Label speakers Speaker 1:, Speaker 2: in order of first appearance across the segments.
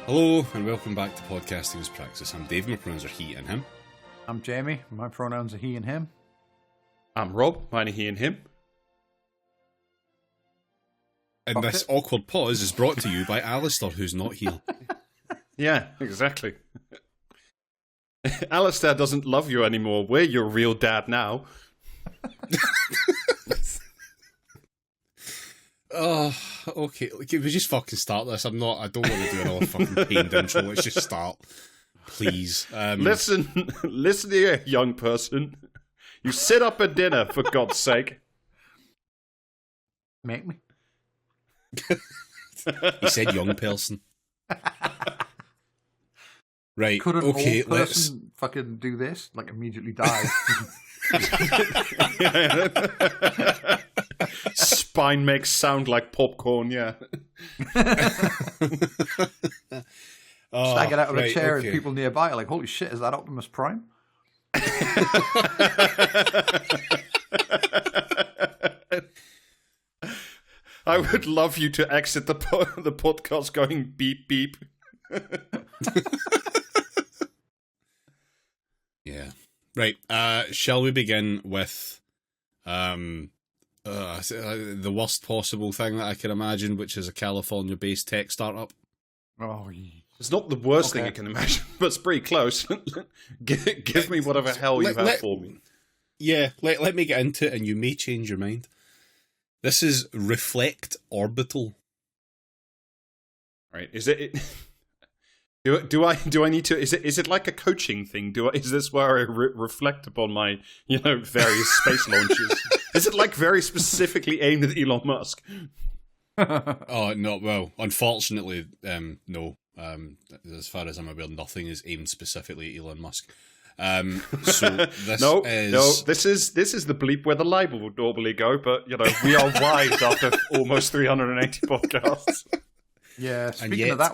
Speaker 1: Hello and welcome back to Podcasting as Praxis. I'm Dave, my pronouns are he and him.
Speaker 2: I'm Jamie, my pronouns are he and him.
Speaker 3: I'm Rob, mine are he and him.
Speaker 1: And this awkward pause is brought to you by Alistair, who's not here.
Speaker 3: Yeah, exactly. Alistair doesn't love you anymore. We're your real dad now.
Speaker 1: Oh, okay. Can we just fucking start this? I don't want to do another fucking pained intro. Let's just start. Please.
Speaker 3: Listen here, young person. You sit up at dinner, for God's sake.
Speaker 2: Make me.
Speaker 1: He said young person. Right,
Speaker 2: Could an
Speaker 1: okay,
Speaker 2: old person fucking do this? Like, immediately die?
Speaker 3: Spine makes sound like popcorn, yeah.
Speaker 2: Snag it out of a chair
Speaker 1: okay.
Speaker 2: and people nearby are like, holy shit, is that Optimus Prime?
Speaker 3: I would love you to exit the podcast going beep beep.
Speaker 1: Yeah. Right. Shall we begin with the worst possible thing that I can imagine, which is a California-based tech startup?
Speaker 2: Oh,
Speaker 3: It's not the worst thing I can imagine, but it's pretty close. give me whatever hell you have for me.
Speaker 1: Yeah, let me get into it, and you may change your mind. This is Reflect Orbital.
Speaker 3: Right? Is it? Do I need to? Is it like a coaching thing? Is this where I reflect upon my various space launches? Is it like very specifically aimed at Elon Musk?
Speaker 1: Oh no! Well, unfortunately, no. As far as I'm aware, nothing is aimed specifically at Elon Musk. So this
Speaker 3: no,
Speaker 1: is
Speaker 3: this is the bleep where the libel would normally go, but we are wise after almost 380 podcasts.
Speaker 2: yeah. Speaking of that,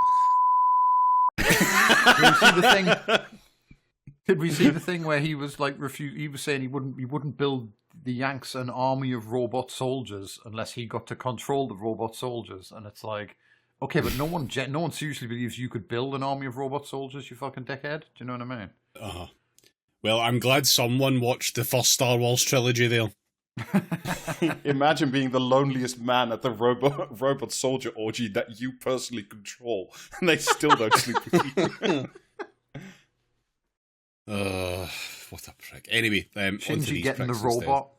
Speaker 2: did we see the thing where he was like he was saying he wouldn't build the Yanks an army of robot soldiers unless he got to control the robot soldiers, and it's like, okay, but no one seriously believes you could build an army of robot soldiers, you fucking dickhead. Do you know what I mean?
Speaker 1: Well, I'm glad someone watched the first Star Wars trilogy there.
Speaker 3: Imagine being the loneliest man at the robot soldier orgy that you personally control, and they still don't sleep with you.
Speaker 1: What a prick. Anyway,
Speaker 2: Shinji getting the robot.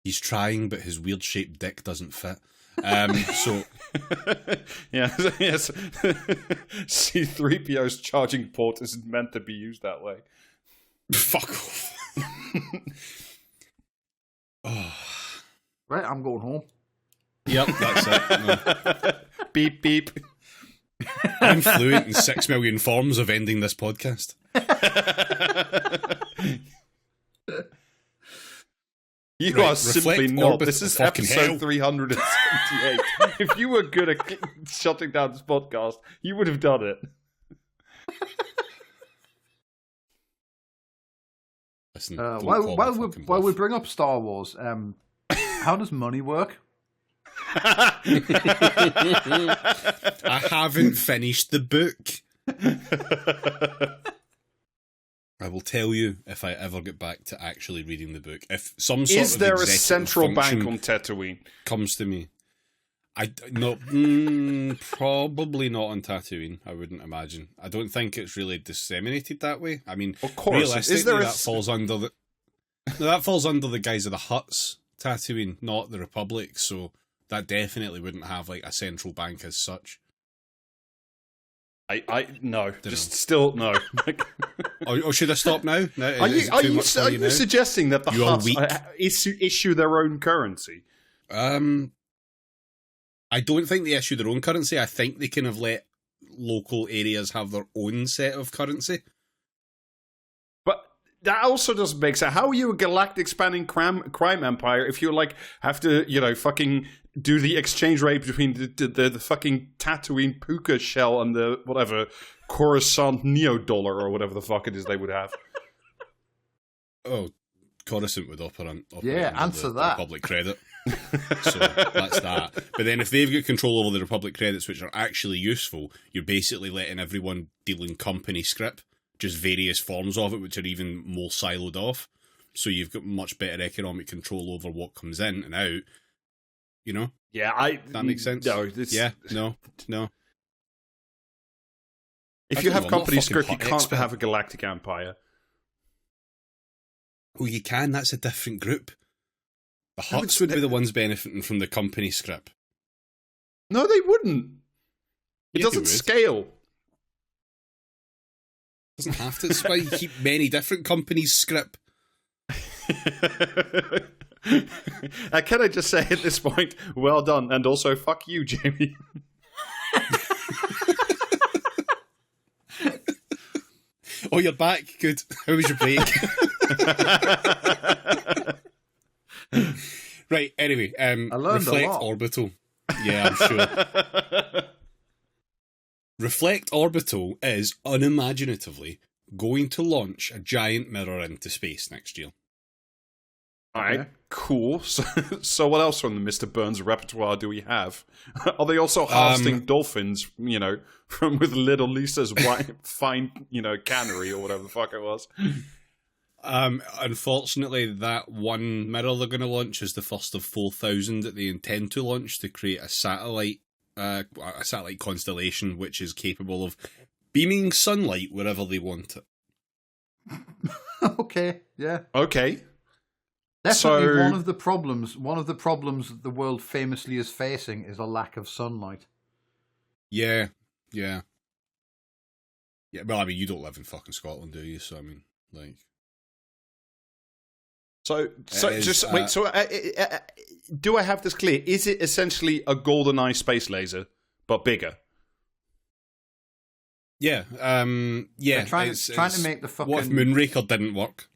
Speaker 1: He's trying, but his weird-shaped dick doesn't fit. So
Speaker 3: yes. C-3PO's charging port isn't meant to be used that way.
Speaker 1: Fuck off.
Speaker 2: Right, I'm going home.
Speaker 1: Yep, that's it. No.
Speaker 3: Beep beep.
Speaker 1: I'm fluent in 6 million forms of ending this podcast.
Speaker 3: You
Speaker 1: Right,
Speaker 3: are simply not.
Speaker 1: Orbit,
Speaker 3: This is
Speaker 1: fucking
Speaker 3: episode
Speaker 1: hell.
Speaker 3: 378. If you were good at shutting down this podcast, you would have done it.
Speaker 1: Listen,
Speaker 2: while we bring up Star Wars, how does money work?
Speaker 1: I haven't finished the book. I will tell you if I ever get back to actually reading the book. If some sort
Speaker 3: Is
Speaker 1: of
Speaker 3: there a
Speaker 1: executive
Speaker 3: central
Speaker 1: function
Speaker 3: bank on Tatooine?
Speaker 1: comes to me, probably not on Tatooine. I wouldn't imagine. I don't think it's really disseminated that way. I mean,
Speaker 3: Of course.
Speaker 1: realistically,
Speaker 3: Is there
Speaker 1: that falls under the guise of the Hutts Tatooine, not the Republic. So that definitely wouldn't have like a central bank as such.
Speaker 3: No, just still no.
Speaker 1: Oh, should I stop now? No,
Speaker 3: Are
Speaker 1: is it too
Speaker 3: you
Speaker 1: much for you now?
Speaker 3: suggesting that the
Speaker 1: You are
Speaker 3: Hutts
Speaker 1: weak.
Speaker 3: issue their own currency?
Speaker 1: I don't think they issue their own currency. I think they kind of let local areas have their own set of currency.
Speaker 3: But that also doesn't make sense. How are you a galactic spanning crime empire if you have to fucking do the exchange rate between the fucking Tatooine puka shell and the whatever Coruscant Neo dollar or whatever the fuck it is they would have?
Speaker 1: Oh, Coruscant would operate
Speaker 2: Yeah,
Speaker 1: under
Speaker 2: answer
Speaker 1: the
Speaker 2: that.
Speaker 1: Republic credit. So that's that. But then if they've got control over the Republic credits, which are actually useful, you're basically letting everyone deal in company script, just various forms of it, which are even more siloed off. So you've got much better economic control over what comes in and out. You know?
Speaker 3: Yeah,
Speaker 1: That makes sense?
Speaker 3: No,
Speaker 1: Yeah, no.
Speaker 3: If
Speaker 1: I
Speaker 3: you
Speaker 1: don't
Speaker 3: have
Speaker 1: know, I'm not
Speaker 3: company
Speaker 1: fucking
Speaker 3: script, you
Speaker 1: hot
Speaker 3: can't
Speaker 1: expert.
Speaker 3: have a galactic empire.
Speaker 1: Oh, you can. That's a different group. The
Speaker 3: No,
Speaker 1: Hutts would be the ones benefiting from the company script.
Speaker 3: No, they wouldn't. It
Speaker 1: Yeah, they
Speaker 3: doesn't
Speaker 1: would.
Speaker 3: scale.
Speaker 1: Doesn't have to. That's why you keep many different companies' script.
Speaker 3: Can I just say at this point, well done, and also fuck you, Jamie.
Speaker 1: Oh, you're back. Good. How was your break? Right. Anyway,
Speaker 2: I learned a
Speaker 1: Reflect
Speaker 2: lot.
Speaker 1: Orbital. Yeah, I'm sure. Reflect Orbital is unimaginatively going to launch a giant mirror into space next year.
Speaker 3: Alright,
Speaker 2: Okay.
Speaker 3: cool. So what else from the Mr. Burns repertoire do we have? Are they also harvesting dolphins, from with little Lisa's fine, cannery or whatever the fuck it was?
Speaker 1: Unfortunately, that one mirror they're going to launch is the first of 4,000 that they intend to launch to create a satellite constellation which is capable of beaming sunlight wherever they want it.
Speaker 2: Okay, yeah.
Speaker 3: Okay.
Speaker 2: Definitely
Speaker 3: So-
Speaker 2: one of the problems that the world famously is facing is a lack of sunlight.
Speaker 1: Yeah. Well, I mean, you don't live in fucking Scotland, do you? So I mean, like,
Speaker 3: So
Speaker 1: is,
Speaker 3: just wait. So do I have this clear? Is it essentially a GoldenEye space laser but bigger?
Speaker 1: yeah,
Speaker 2: They're trying to make the fucking
Speaker 1: What if Moonraker didn't work?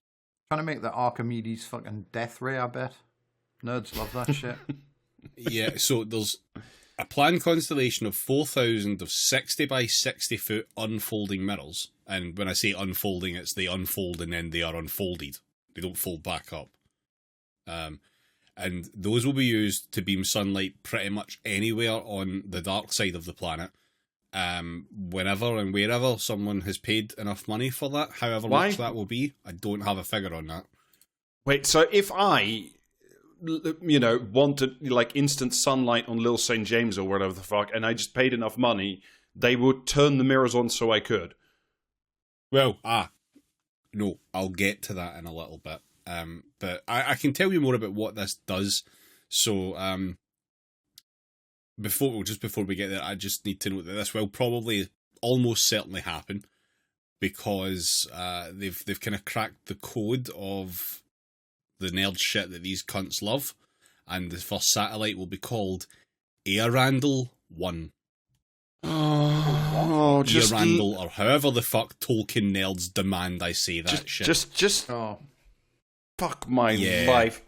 Speaker 2: trying to make the Archimedes fucking death ray. I bet nerds love that shit.
Speaker 1: Yeah, so there's a planned constellation of 4,000 of 60 by 60 foot unfolding mirrors. And when I say unfolding, it's they unfold and then they are unfolded. They don't fold back up. And those will be used to beam sunlight pretty much anywhere on the dark side of the planet. Whenever and wherever someone has paid enough money for that, however
Speaker 3: Why?
Speaker 1: much that will be, I don't have a figure on that.
Speaker 3: Wait. So if I, wanted like instant sunlight on Little St. James or whatever the fuck, and I just paid enough money, they would turn the mirrors on so I could.
Speaker 1: Well, no, I'll get to that in a little bit. But I can tell you more about what this does. So, before we get there, I just need to note that this will probably almost certainly happen because they've kind of cracked the code of the nerd shit that these cunts love, and the first satellite will be called Earandel 1.
Speaker 3: Oh, just
Speaker 1: Earandel, or however the fuck Tolkien nerds demand I say that shit.
Speaker 3: just
Speaker 2: Oh,
Speaker 3: fuck my
Speaker 1: Yeah.
Speaker 3: life.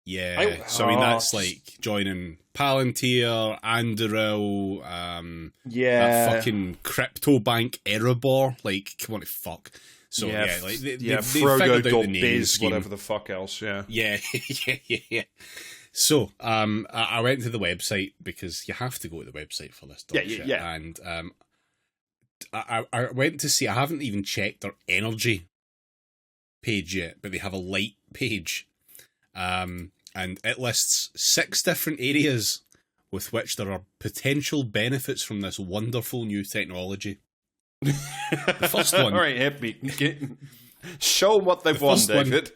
Speaker 1: Yeah, so I mean that's like joining Palantir, Anduril, that fucking crypto bank Erebor. Like, come on, fuck. So yeah, like they figured out the naming
Speaker 3: Frogo.biz,
Speaker 1: scheme.
Speaker 3: whatever the fuck else. Yeah.
Speaker 1: Yeah. So I went to the website because you have to go to the website for this dog shit.
Speaker 3: Yeah.
Speaker 1: And I went to see. I haven't even checked their energy page yet, but they have a light page. And it lists 6 different areas with which there are potential benefits from this wonderful new technology. The first one.
Speaker 3: All right, hit me. Show what they've won,
Speaker 1: first one-
Speaker 3: David.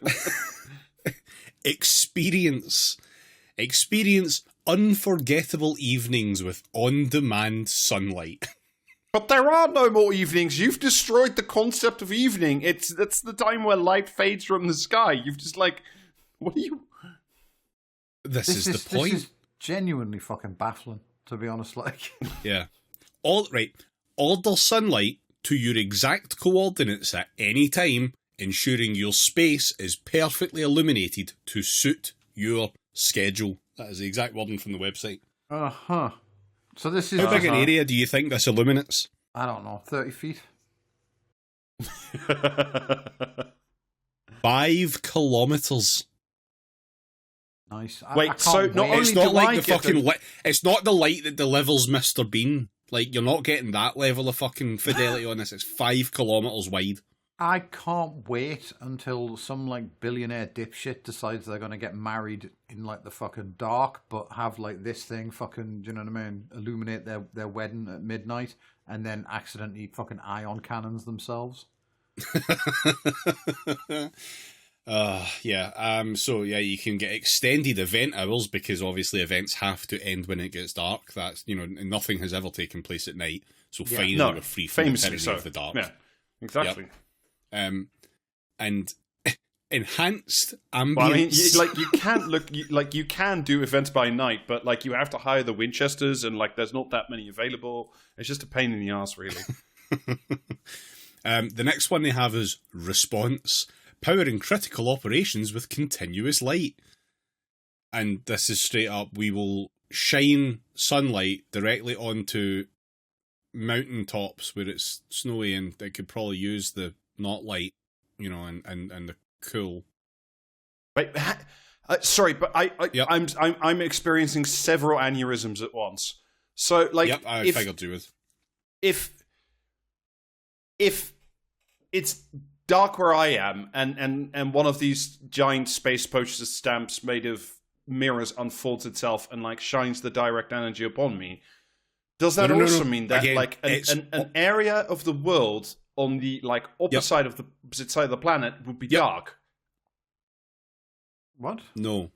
Speaker 1: Experience unforgettable evenings with on-demand sunlight.
Speaker 3: But there are no more evenings. You've destroyed the concept of evening. That's the time where light fades from the sky. You've just what are you?
Speaker 1: This is the point.
Speaker 2: This is genuinely fucking baffling, to be honest. Like,
Speaker 1: Yeah. Order sunlight to your exact coordinates at any time, ensuring your space is perfectly illuminated to suit your schedule. That is the exact wording from the website.
Speaker 2: So this is
Speaker 1: How big an area do you think this illuminates?
Speaker 2: I don't know, 30 feet.
Speaker 1: 5 kilometers.
Speaker 2: Nice.
Speaker 3: Wait, so not only
Speaker 1: It's not
Speaker 3: do
Speaker 1: like
Speaker 3: I
Speaker 1: the
Speaker 3: get
Speaker 1: fucking. It's not the light that delivers Mr. Bean. Like, you're not getting that level of fucking fidelity on this. It's 5 kilometers wide.
Speaker 2: I can't wait until some like billionaire dipshit decides they're gonna get married in like the fucking dark, but have like this thing fucking, do you know what I mean? Illuminate their wedding at midnight, and then accidentally fucking ion cannons themselves.
Speaker 1: So you can get extended event hours because obviously events have to end when it gets dark. That's, nothing has ever taken place at night. So finally we're free from the tyranny of the dark.
Speaker 3: Yeah, exactly.
Speaker 1: Yep. And enhanced ambience.
Speaker 3: Well, I mean, you can do events by night, but like you have to hire the Winchesters, and like there's not that many available. It's just a pain in the ass, really.
Speaker 1: The next one they have is response, powering critical operations with continuous light. And this is straight up, we will shine sunlight directly onto mountain tops where it's snowy, and they could probably use the not light, and the cool.
Speaker 3: Wait, sorry, but
Speaker 1: Yep.
Speaker 3: I'm experiencing several aneurysms at once. So like,
Speaker 1: Yep, I figured you would.
Speaker 3: If it's dark where I am, and one of these giant space poster stamps made of mirrors unfolds itself and like shines the direct energy upon me, does that also mean that
Speaker 1: Again,
Speaker 3: like an area of the world on the like opposite side of the planet would be dark?
Speaker 2: What?
Speaker 1: No.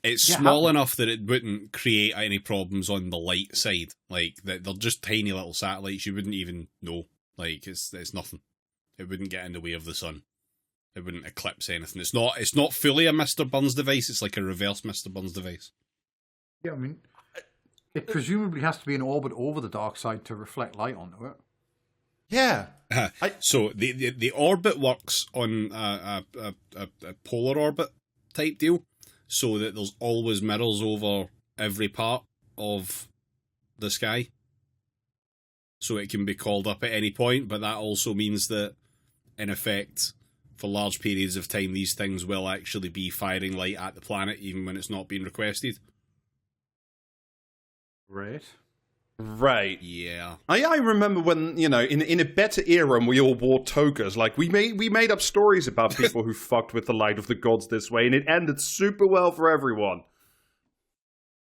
Speaker 1: It's small enough that it wouldn't create any problems on the light side. Like, they're just tiny little satellites. You wouldn't even know. Like, it's nothing. It wouldn't get in the way of the sun. It wouldn't eclipse anything. It's not fully a Mr. Burns device. It's like a reverse Mr. Burns device.
Speaker 2: Yeah, I mean, it presumably has to be in orbit over the dark side to reflect light onto it.
Speaker 3: Yeah.
Speaker 1: So the orbit works on a polar orbit type deal, so that there's always mirrors over every part of the sky, so it can be called up at any point. But that also means that, in effect, for large periods of time, these things will actually be firing light at the planet even when it's not being requested.
Speaker 3: Right.
Speaker 1: Yeah.
Speaker 3: I remember when, in a better era when we all wore togas, like we made up stories about people who fucked with the light of the gods this way, and it ended super well for everyone.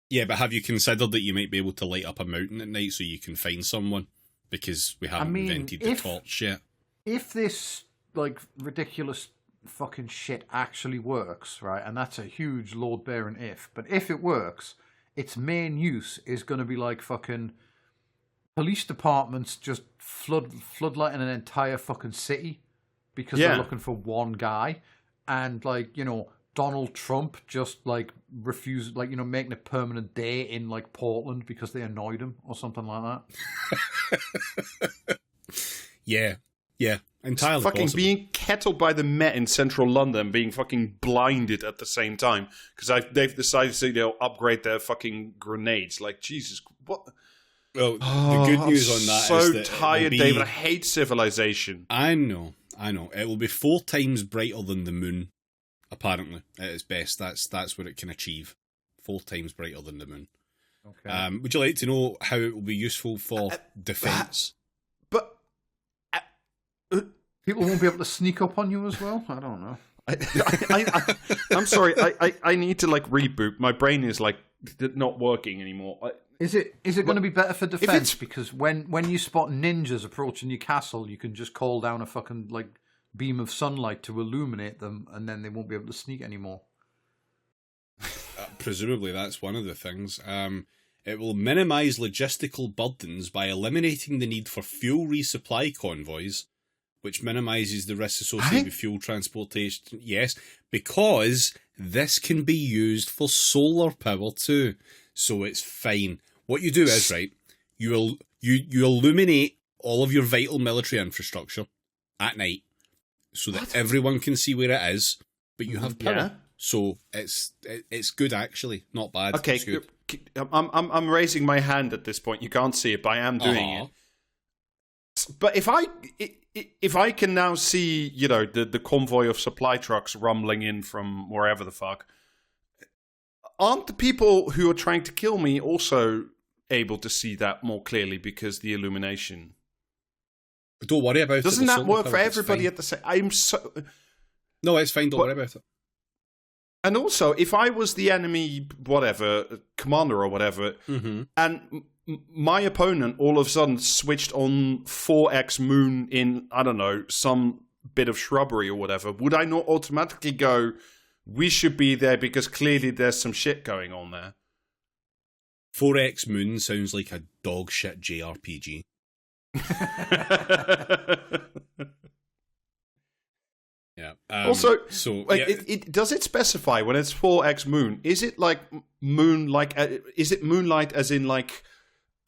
Speaker 1: Yeah, but have you considered that you might be able to light up a mountain at night so you can find someone? Because we haven't invented the torch yet.
Speaker 2: If this like ridiculous fucking shit actually works, right, and that's a huge load-bearing if, but if it works, its main use is going to be like fucking police departments just floodlighting an entire fucking city because they're looking for one guy, and like, Donald Trump just like refused, like, making a permanent day in like Portland because they annoyed him or something like that.
Speaker 1: Yeah, entirely
Speaker 3: fucking
Speaker 1: possible.
Speaker 3: Being kettled by the Met in central London, being fucking blinded at the same time because they've decided to upgrade their fucking grenades. Like, Jesus, what?
Speaker 1: Well, the good news on that is that
Speaker 3: so tired, David. I hate civilization.
Speaker 1: I know. It will be 4 times brighter than the moon, apparently, at its best. That's what it can achieve. 4 times brighter than the moon.
Speaker 2: Okay.
Speaker 1: Would you like to know how it will be useful for defense?
Speaker 3: But
Speaker 2: people won't be able to sneak up on you as well? I don't know.
Speaker 3: I'm sorry. I need to like reboot. My brain is like not working anymore.
Speaker 2: Is it going to be better for defense? Because when you spot ninjas approaching your castle, you can just call down a fucking like beam of sunlight to illuminate them, and then they won't be able to sneak anymore.
Speaker 1: Presumably, that's one of the things. It will minimise logistical burdens by eliminating the need for fuel resupply convoys, which minimises the risks associated with fuel transportation. Yes, because this can be used for solar power too, so it's fine. What you do is, right, you illuminate all of your vital military infrastructure at night so that everyone can see where it is, but you have power. Yeah. So it's good, actually, not bad.
Speaker 3: Okay,
Speaker 1: it's good.
Speaker 3: I'm raising my hand at this point. You can't see it, but I am doing it. But if I can now see, the convoy of supply trucks rumbling in from wherever the fuck, aren't the people who are trying to kill me also able to see that more clearly because the illumination?
Speaker 1: Don't worry about it.
Speaker 3: Doesn't that work for everybody at the same?
Speaker 1: No, it's fine. Don't worry about it.
Speaker 3: And also, if I was the enemy, whatever, commander or whatever, and my opponent all of a sudden switched on 4x moon in, I don't know, some bit of shrubbery or whatever, would I not automatically go, we should be there because clearly there's some shit going on there?
Speaker 1: 4x moon sounds like a dog shit JRPG. Yeah.
Speaker 3: Also, does it specify when it's 4x moon? Is it like moon, is it moonlight as in like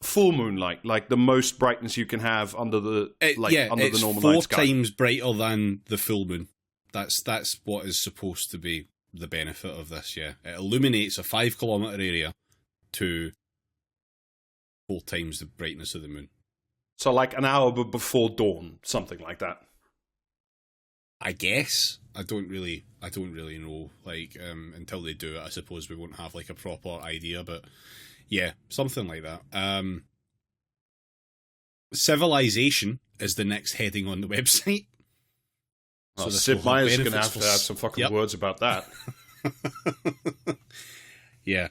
Speaker 3: full moonlight, like the most brightness you can have under the the normal night sky?
Speaker 1: 4 times brighter than the full moon. That's what is supposed to be the benefit of this. Yeah, it illuminates a 5 kilometer area to 4 times the brightness of the moon.
Speaker 3: So like an hour before dawn, something like that.
Speaker 1: I guess. I don't really know. Like, until they do it, I suppose we won't have like a proper idea. But yeah, something like that. Civilization is the next heading on the website.
Speaker 3: So Sid Meier's going to have some fucking words about that.
Speaker 1: Yeah.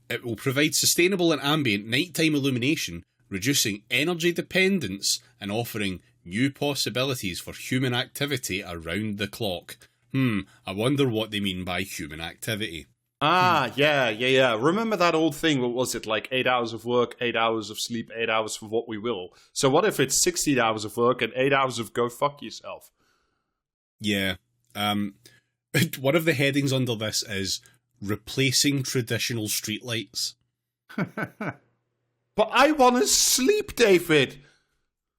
Speaker 1: It will provide sustainable and ambient nighttime illumination, reducing energy dependence and offering new possibilities for human activity around the clock. I wonder what they mean by human activity.
Speaker 3: Yeah. Remember that old thing, what was it, like 8 hours of work, 8 hours of sleep, 8 hours for what we will? So what if it's 16 hours of work and 8 hours of go fuck yourself?
Speaker 1: Yeah. One of the headings under this is replacing traditional streetlights.
Speaker 3: But I want to sleep, David.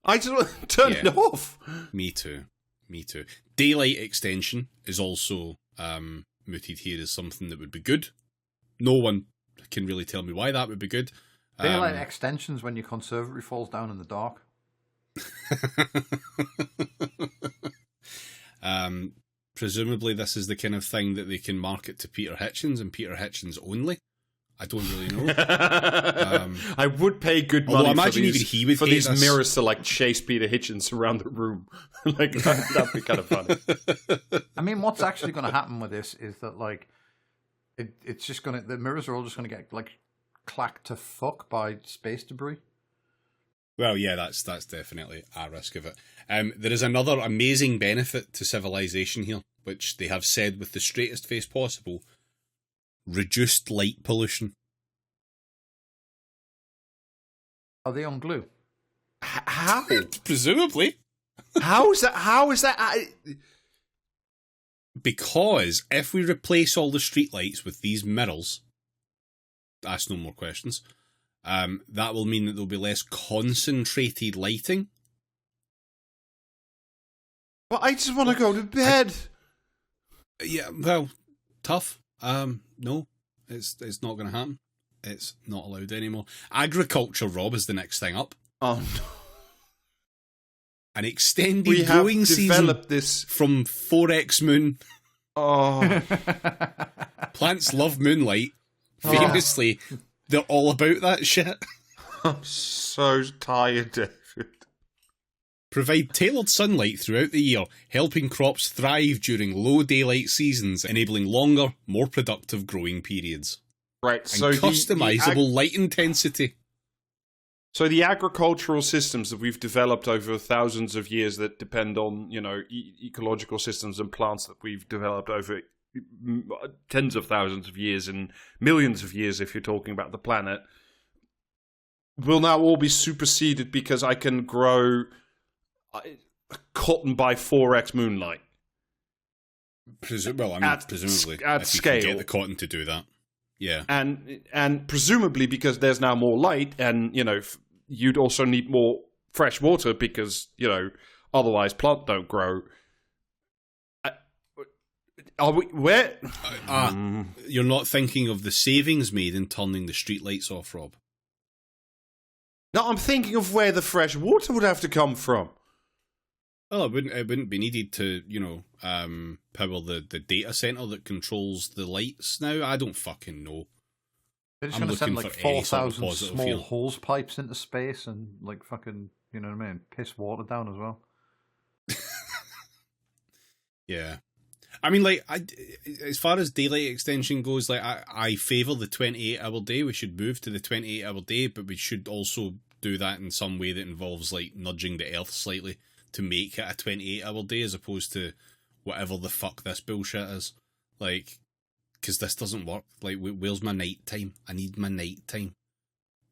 Speaker 3: I just want to turn it off.
Speaker 1: Me too. Daylight extension is also mooted here as something that would be good. No one can really tell me why that would be good.
Speaker 2: Daylight extensions when your conservatory falls down in the dark.
Speaker 1: Presumably this is the kind of thing that they can market to Peter Hitchens and Peter Hitchens only. I don't really know.
Speaker 3: I would pay good money for these
Speaker 1: this.
Speaker 3: mirrors to like chase Peter Hitchens around the room. Like that'd be kind of funny.
Speaker 2: I mean, what's actually going to happen with this is that like it's just going to, the mirrors are all just going to get like clacked to fuck by space debris.
Speaker 1: Well, yeah, that's definitely a risk of it. There is another amazing benefit to civilization here, which they have said with the straightest face possible: reduced light pollution.
Speaker 2: Are they on glue?
Speaker 3: How?
Speaker 1: Presumably.
Speaker 3: How is that?
Speaker 1: Because if we replace all the streetlights with these mirrors, ask no more questions, that will mean that there'll be less concentrated lighting.
Speaker 3: But I just want to go to bed.
Speaker 1: Yeah, well, tough. No, it's not going to happen. It's not allowed anymore. Agriculture, Rob, is the next thing up.
Speaker 3: Oh no!
Speaker 1: An extended growing season
Speaker 3: this
Speaker 1: from 4x moon.
Speaker 3: Oh,
Speaker 1: plants love moonlight. Famously, they're all about that shit.
Speaker 3: I'm so tired, David.
Speaker 1: Provide tailored sunlight throughout the year, helping crops thrive during low daylight seasons, enabling longer, more productive growing periods.
Speaker 3: Right,
Speaker 1: and
Speaker 3: so
Speaker 1: customizable light intensity.
Speaker 3: So the agricultural systems that we've developed over thousands of years that depend on, ecological systems and plants that we've developed over tens of thousands of years and millions of years, if you're talking about the planet, will now all be superseded because I can grow cotton by 4x moonlight.
Speaker 1: Presumably,
Speaker 3: at
Speaker 1: if
Speaker 3: scale,
Speaker 1: you can get the cotton to do that, yeah,
Speaker 3: and presumably because there's now more light, and you'd also need more fresh water because otherwise plant don't grow. Are we where?
Speaker 1: You're not thinking of the savings made in turning the streetlights off, Rob.
Speaker 3: No, I'm thinking of where the fresh water would have to come from.
Speaker 1: Well, it wouldn't be needed to, power the data center that controls the lights now. I don't fucking know.
Speaker 2: They're just
Speaker 1: I'm
Speaker 2: going to send
Speaker 1: looking
Speaker 2: like
Speaker 1: for any sort of
Speaker 2: 4,000
Speaker 1: positive
Speaker 2: small
Speaker 1: feel.
Speaker 2: hose pipes into space and like fucking, you know what I mean, piss water down as well.
Speaker 1: Yeah. I mean, like, as far as daylight extension goes, like, I favour the 28-hour day. We should move to the 28-hour day, but we should also do that in some way that involves, like, nudging the Earth slightly to make it a 28-hour day as opposed to whatever the fuck this bullshit is. Like, because this doesn't work. Like, where's my night time? I need my night time.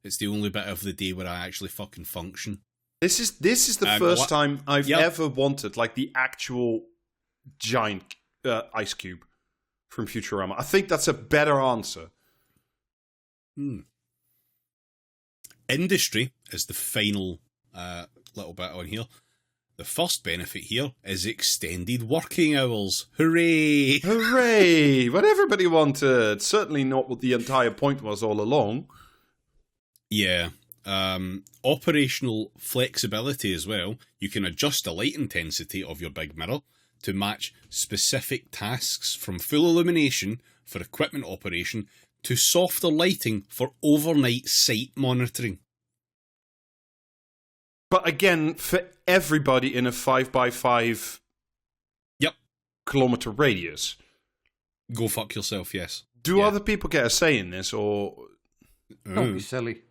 Speaker 1: It's the only bit of the day where I actually fucking function.
Speaker 3: This is the first time I've ever wanted, like, the actual giant ice cube from Futurama. I think that's a better answer.
Speaker 1: Industry is the final little bit on here. The first benefit here is extended working hours. Hooray!
Speaker 3: Hooray! What everybody wanted. Certainly not what the entire point was all along.
Speaker 1: Yeah. Operational flexibility as well. You can adjust the light intensity of your big mirror to match specific tasks, from full illumination for equipment operation to softer lighting for overnight site monitoring.
Speaker 3: But again, for everybody in a 5x5 kilometer radius.
Speaker 1: Go fuck yourself, yes.
Speaker 3: Do other people get a say in this, or...
Speaker 2: Don't be silly.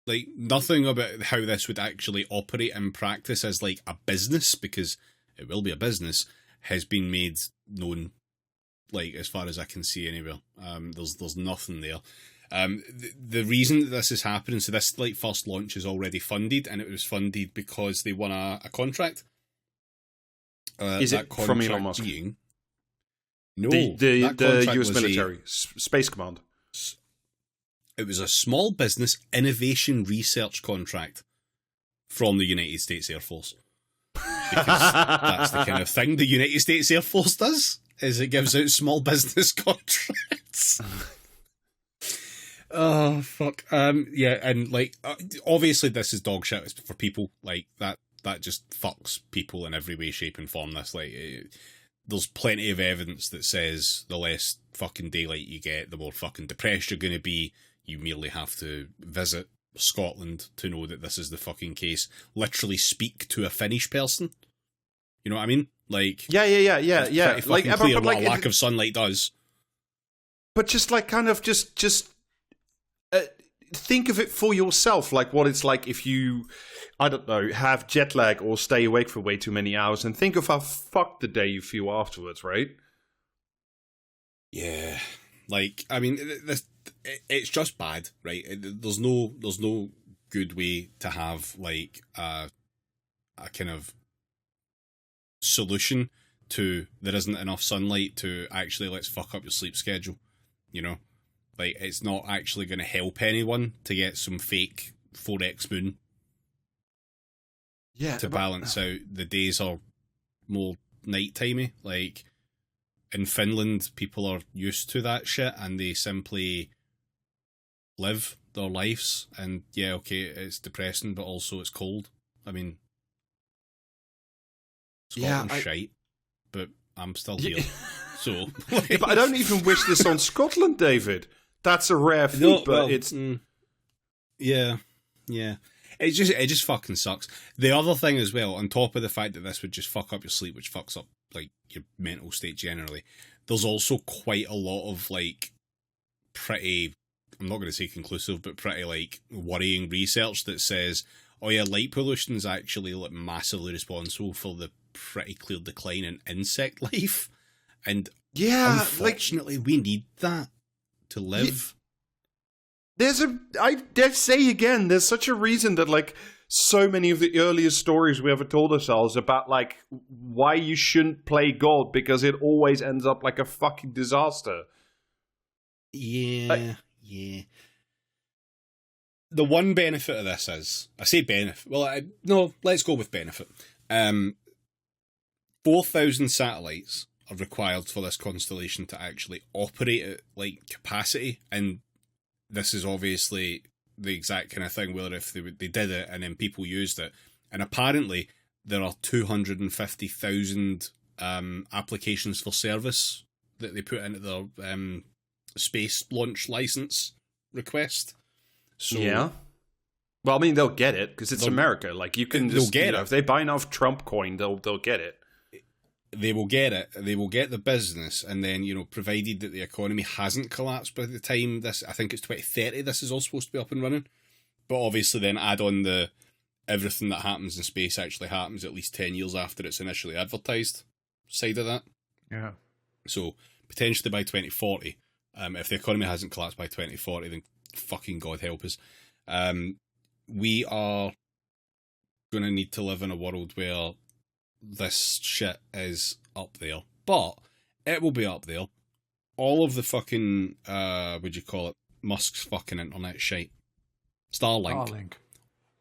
Speaker 1: Like, nothing about how this would actually operate in practice as, like, a business, because it will be a business, has been made known, like, as far as I can see anywhere. There's nothing there. The reason that this is happening, so this, like, first launch is already funded, and it was funded because they won a contract.
Speaker 3: Is it from Elon Musk?
Speaker 1: No,
Speaker 3: the US military, Space Command.
Speaker 1: It was a small business innovation research contract from the United States Air Force. Because that's the kind of thing the United States Air Force does, is it gives out small business contracts. Oh, fuck. Yeah, and, like, obviously this is dog shit for people. Like, that just fucks people in every way, shape, and form. This, like, there's plenty of evidence that says the less fucking daylight you get, the more fucking depressed you're going to be. You merely have to visit Scotland to know that this is the fucking case. Literally speak to a Finnish person. You know what I mean? Like,
Speaker 3: yeah.
Speaker 1: It's like, clear what a lack of sunlight does.
Speaker 3: But just, like, kind of just think of it for yourself, like what it's like if you, I don't know, have jet lag or stay awake for way too many hours, and think of how fucked the day you feel afterwards, right?
Speaker 1: Yeah. Like, I mean, it's just bad, right? There's no good way to have, like, a kind of solution to there isn't enough sunlight to actually let's fuck up your sleep schedule, you know? Like, it's not actually going to help anyone to get some fake 4x moon to balance out the days are more nighttime-y. Like, in Finland, people are used to that shit, and they simply live their lives. And yeah, okay, it's depressing, but also it's cold. I mean, Scotland's shite, but I'm still here. So,
Speaker 3: yeah, but I don't even wish this on Scotland, David. That's a rare feat, but it's
Speaker 1: yeah. It just fucking sucks. The other thing as well, on top of the fact that this would just fuck up your sleep, which fucks up, like, your mental state generally, there's also quite a lot of, like, pretty, I'm not going to say conclusive, but pretty, like, worrying research that says, oh yeah, light pollution is actually, like, massively responsible for the pretty clear decline in insect life. And unfortunately, we need that to live.
Speaker 3: I dare say again, there's such a reason that, like, so many of the earliest stories we ever told ourselves about, like, why you shouldn't play God, because it always ends up like a fucking disaster.
Speaker 1: Yeah. The one benefit of this is, I say benefit, no, let's go with benefit. 4,000 satellites are required for this constellation to actually operate at, like, capacity, and this is obviously the exact kind of thing where if they did it and then people used it, And apparently there are 250,000 applications for service that they put into their space launch license request. So,
Speaker 3: yeah. Well, I mean, they'll get it because it's America. Like, you can just,
Speaker 1: get it.
Speaker 3: If they buy enough Trump coin, they'll get it.
Speaker 1: They will get it. They will get the business, and then, provided that the economy hasn't collapsed by the time this, I think it's 2030, this is all supposed to be up and running. But obviously then add on the everything that happens in space actually happens at least 10 years after it's initially advertised side of that.
Speaker 2: Yeah.
Speaker 1: So potentially by 2040, if the economy hasn't collapsed by 2040, then fucking God help us. We are going to need to live in a world where this shit is up there. But it will be up there. All of the fucking, Musk's fucking internet shite. Starlink.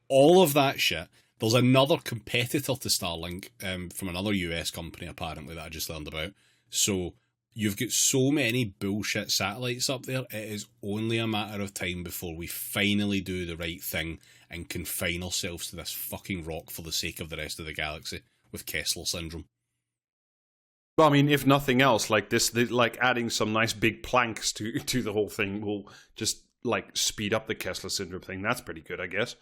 Speaker 1: All of that shit. There's another competitor to Starlink from another US company, apparently, that I just learned about. So you've got so many bullshit satellites up there, it is only a matter of time before we finally do the right thing and confine ourselves to this fucking rock for the sake of the rest of the galaxy with Kessler syndrome.
Speaker 3: Well, I mean, if nothing else, like this, like adding some nice big planks to the whole thing will just like speed up the Kessler syndrome thing. That's pretty good, I guess.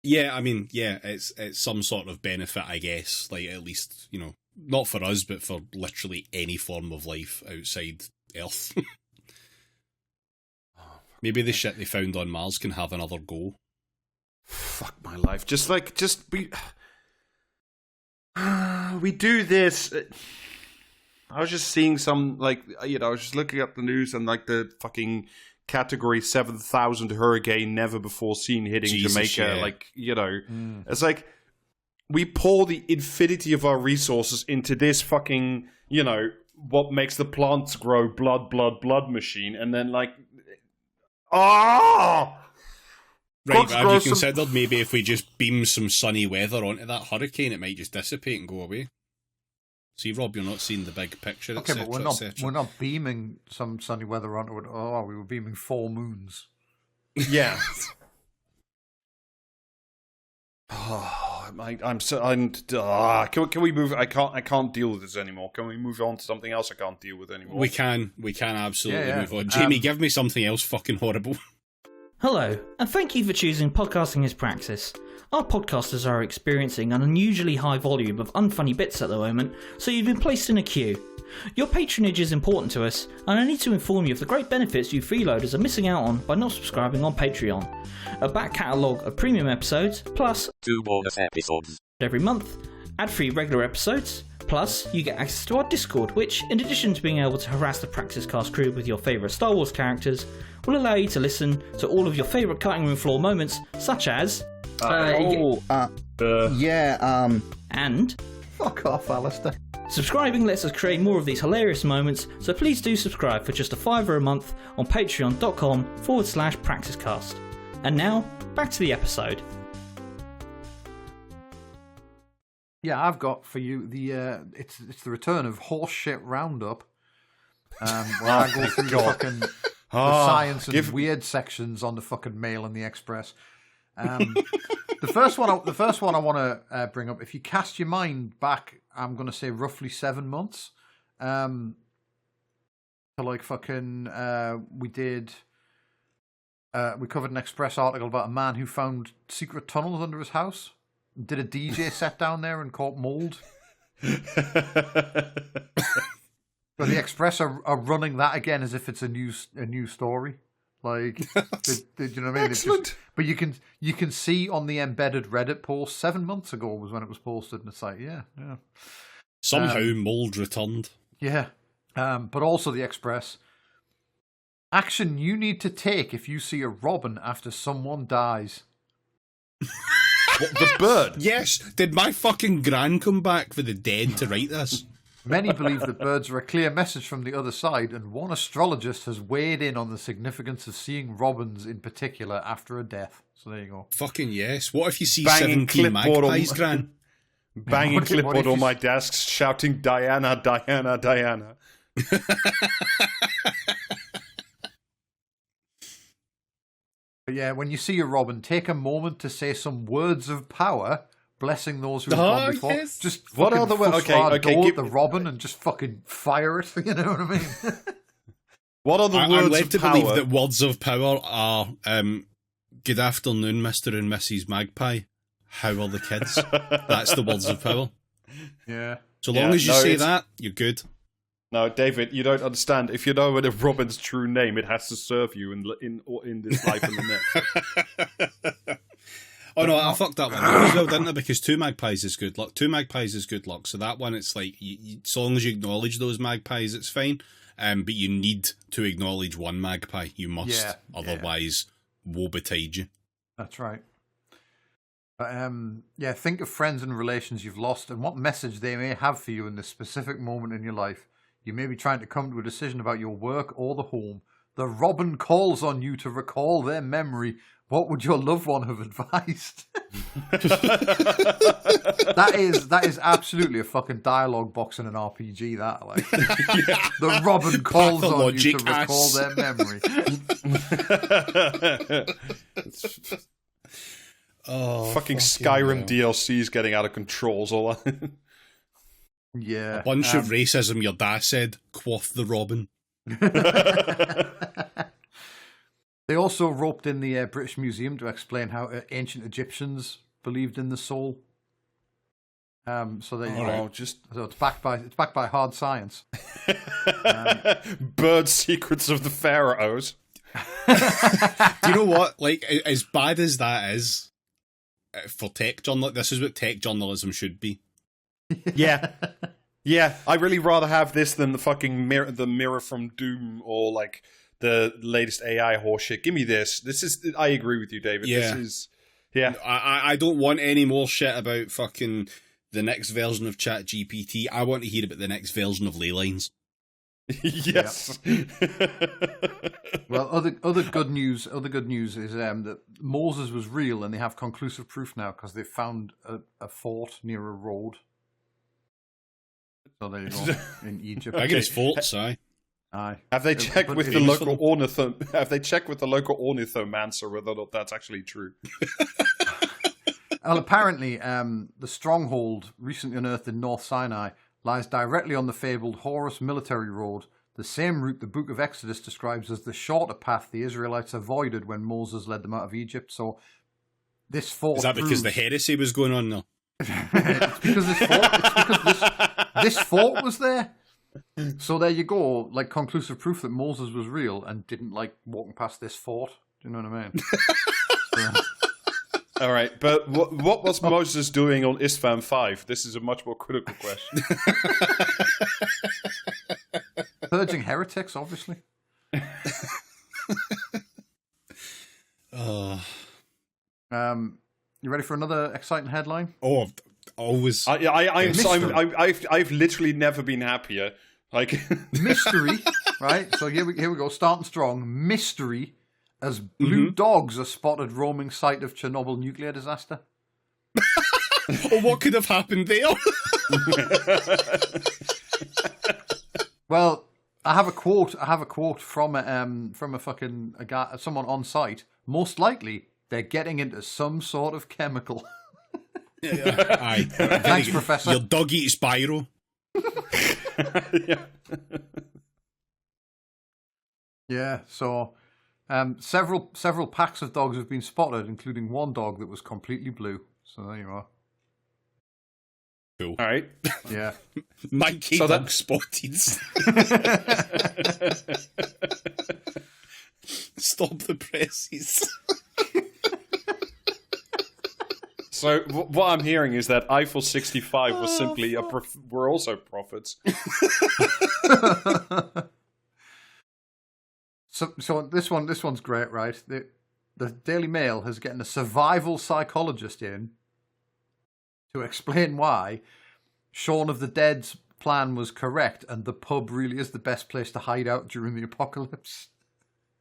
Speaker 1: Yeah, I mean, yeah, it's some sort of benefit, I guess. Like, at least, not for us, but for literally any form of life outside Earth. Maybe the shit they found on Mars can have another go.
Speaker 3: Fuck my life. We do this. I was just seeing some, like, I was just looking up the news and, like, the fucking Category 7,000 hurricane never before seen hitting
Speaker 1: Jesus,
Speaker 3: Jamaica.
Speaker 1: yeah.
Speaker 3: Like, it's like we pour the infinity of our resources into this fucking, what makes the plants grow blood machine. And then, like,
Speaker 1: Right, but have you considered maybe if we just beam some sunny weather onto that hurricane, it might just dissipate and go away? See, Rob, you're not seeing the big picture,
Speaker 2: okay,
Speaker 1: etc.
Speaker 2: but we're not beaming some sunny weather onto it. Oh, we were beaming 4 moons.
Speaker 3: Yeah. Can we move? I can't deal with this anymore. Can we move on to something else I can't deal with anymore?
Speaker 1: We can absolutely move on. Jamie, give me something else fucking horrible.
Speaker 4: Hello, and thank you for choosing Podcasting as Praxis. Our podcasters are experiencing an unusually high volume of unfunny bits at the moment, so you've been placed in a queue. Your patronage is important to us, and I need to inform you of the great benefits you freeloaders are missing out on by not subscribing on Patreon. A back catalogue of premium episodes, plus
Speaker 5: 2 bonus episodes
Speaker 4: every month, ad-free regular episodes, plus you get access to our Discord, which, in addition to being able to harass the Praxis Cast crew with your favourite Star Wars characters, will allow you to listen to all of your favourite cutting room floor moments, such as... and...
Speaker 2: Fuck off, Alistair.
Speaker 4: Subscribing lets us create more of these hilarious moments, so please do subscribe for just $5 a month on patreon.com/praxiscast. And now, back to the episode.
Speaker 2: Yeah, I've got for you the it's the return of Horseshit Roundup. Where I go through the fucking the science and weird sections on the fucking Mail and the Express. The first one I want to bring up. If you cast your mind back, I'm going to say roughly 7 months. So like fucking we covered an Express article about a man who found secret tunnels under his house. Did a DJ set down there and caught mold. But the Express are running that again as if it's a new story. Like, you know what I mean?
Speaker 3: Excellent.
Speaker 2: But you can see on the embedded Reddit post 7 months ago was when it was posted, and it's like, yeah.
Speaker 1: Somehow mold returned.
Speaker 2: Yeah. But also the Express. Action you need to take if you see a robin after someone dies.
Speaker 3: What, the bird?
Speaker 1: Yes. Did my fucking gran come back for the dead to write this?
Speaker 2: Many believe that birds are a clear message from the other side, and one astrologist has weighed in on the significance of seeing robins in particular after a death. So there you go.
Speaker 1: Fucking yes. What if you see
Speaker 3: Banging
Speaker 1: 17 magpies, gran?
Speaker 3: Banging clipboard on my desk, shouting, Diana, Diana, Diana.
Speaker 2: But yeah, when you see a Robin, take a moment to say some words of power, blessing those who have gone before.
Speaker 1: Yes.
Speaker 2: Just
Speaker 3: What
Speaker 2: fucking
Speaker 3: are the words?
Speaker 2: door the Robin and just fucking fire it. You know what I mean?
Speaker 3: What are the
Speaker 1: I'm
Speaker 3: words
Speaker 1: led
Speaker 3: of
Speaker 1: to
Speaker 3: power?
Speaker 1: believe that words of power are good afternoon, Mr. and Mrs. Magpie. How are the kids? That's the words of power.
Speaker 2: Yeah.
Speaker 1: So long as you say that, you're good.
Speaker 3: No, David, you don't understand. If you know a Robin's true name, it has to serve you in this life and the next.
Speaker 1: Oh no, I fucked that one up as well, didn't I? Because two magpies is good luck. Two magpies is good luck. So that one, it's like, so long as you acknowledge those magpies, it's fine. But you need to acknowledge one magpie. You must.
Speaker 2: Yeah,
Speaker 1: Otherwise, woe betide you.
Speaker 2: That's right. But yeah, think of friends and relations you've lost and what message they may have for you in this specific moment in your life. You may be trying to come to a decision about your work or the home. The Robin calls on you to recall their memory. What would your loved one have advised? that is absolutely a fucking dialogue box in an RPG. That like the Robin calls on you to recall their memory.
Speaker 3: Fucking Skyrim DLC is getting out of control. All
Speaker 2: yeah,
Speaker 1: a bunch of racism. Your dad said, "Quoth the Robin."
Speaker 2: They also roped in the British Museum to explain how ancient Egyptians believed in the soul. So they so it's backed by hard science.
Speaker 3: Bird secrets of the pharaohs.
Speaker 1: Do you know what? Like, as bad as that is for tech journalism, this is what tech journalism should be.
Speaker 3: Yeah. Yeah, I'd really rather have this than the fucking mirror from Doom or like the latest AI horseshit. Give me this. This is. I agree with you, David.
Speaker 1: Yeah.
Speaker 3: This is. Yeah.
Speaker 1: I don't want any more shit about fucking the next version of ChatGPT. I want to hear about the next version of Leylines.
Speaker 3: Yes.
Speaker 2: Well, other good news is that Moses was real, and they have conclusive proof now because they found a fort near a road. So there you go. In Egypt,
Speaker 1: I guess forts, aye.
Speaker 2: Aye.
Speaker 3: Have they checked with the local ornithomancer whether or not that's actually true?
Speaker 2: Well, apparently, the stronghold recently unearthed in North Sinai lies directly on the fabled Horus military road, the same route the Book of Exodus describes as the shorter path the Israelites avoided when Moses led them out of Egypt. So, this fort
Speaker 1: Is that because the heresy was going on now?
Speaker 2: It's because this fort was there. So there you go, like conclusive proof that Moses was real and didn't like walking past this fort. Do you know what I mean? So,
Speaker 3: all right, but what was Moses doing on Isfam 5? This is a much more critical question.
Speaker 2: purging heretics, obviously. You ready for another exciting headline?
Speaker 1: Oh, always.
Speaker 3: I've literally never been happier. Like
Speaker 2: mystery, right? So here we go, starting strong. Mystery as blue dogs are spotted roaming site of Chernobyl nuclear disaster.
Speaker 1: Oh, what could have happened there?
Speaker 2: Well, I have a quote from someone on site. Most likely, they're getting into some sort of chemical.
Speaker 1: Aye.
Speaker 2: Thanks, Professor.
Speaker 1: Your dog eats Spyro.
Speaker 2: Yeah. So, several packs of dogs have been spotted, including one dog that was completely blue. So there you are.
Speaker 1: Cool.
Speaker 3: All right.
Speaker 2: Yeah.
Speaker 1: Mikey
Speaker 3: So
Speaker 1: dog spotted. Stop the presses.
Speaker 3: So what I'm hearing is that Eiffel 65 was simply we're also prophets.
Speaker 2: So this one's great, right? The Daily Mail has gotten a survival psychologist in to explain why Shaun of the Dead's plan was correct and the pub really is the best place to hide out during the apocalypse.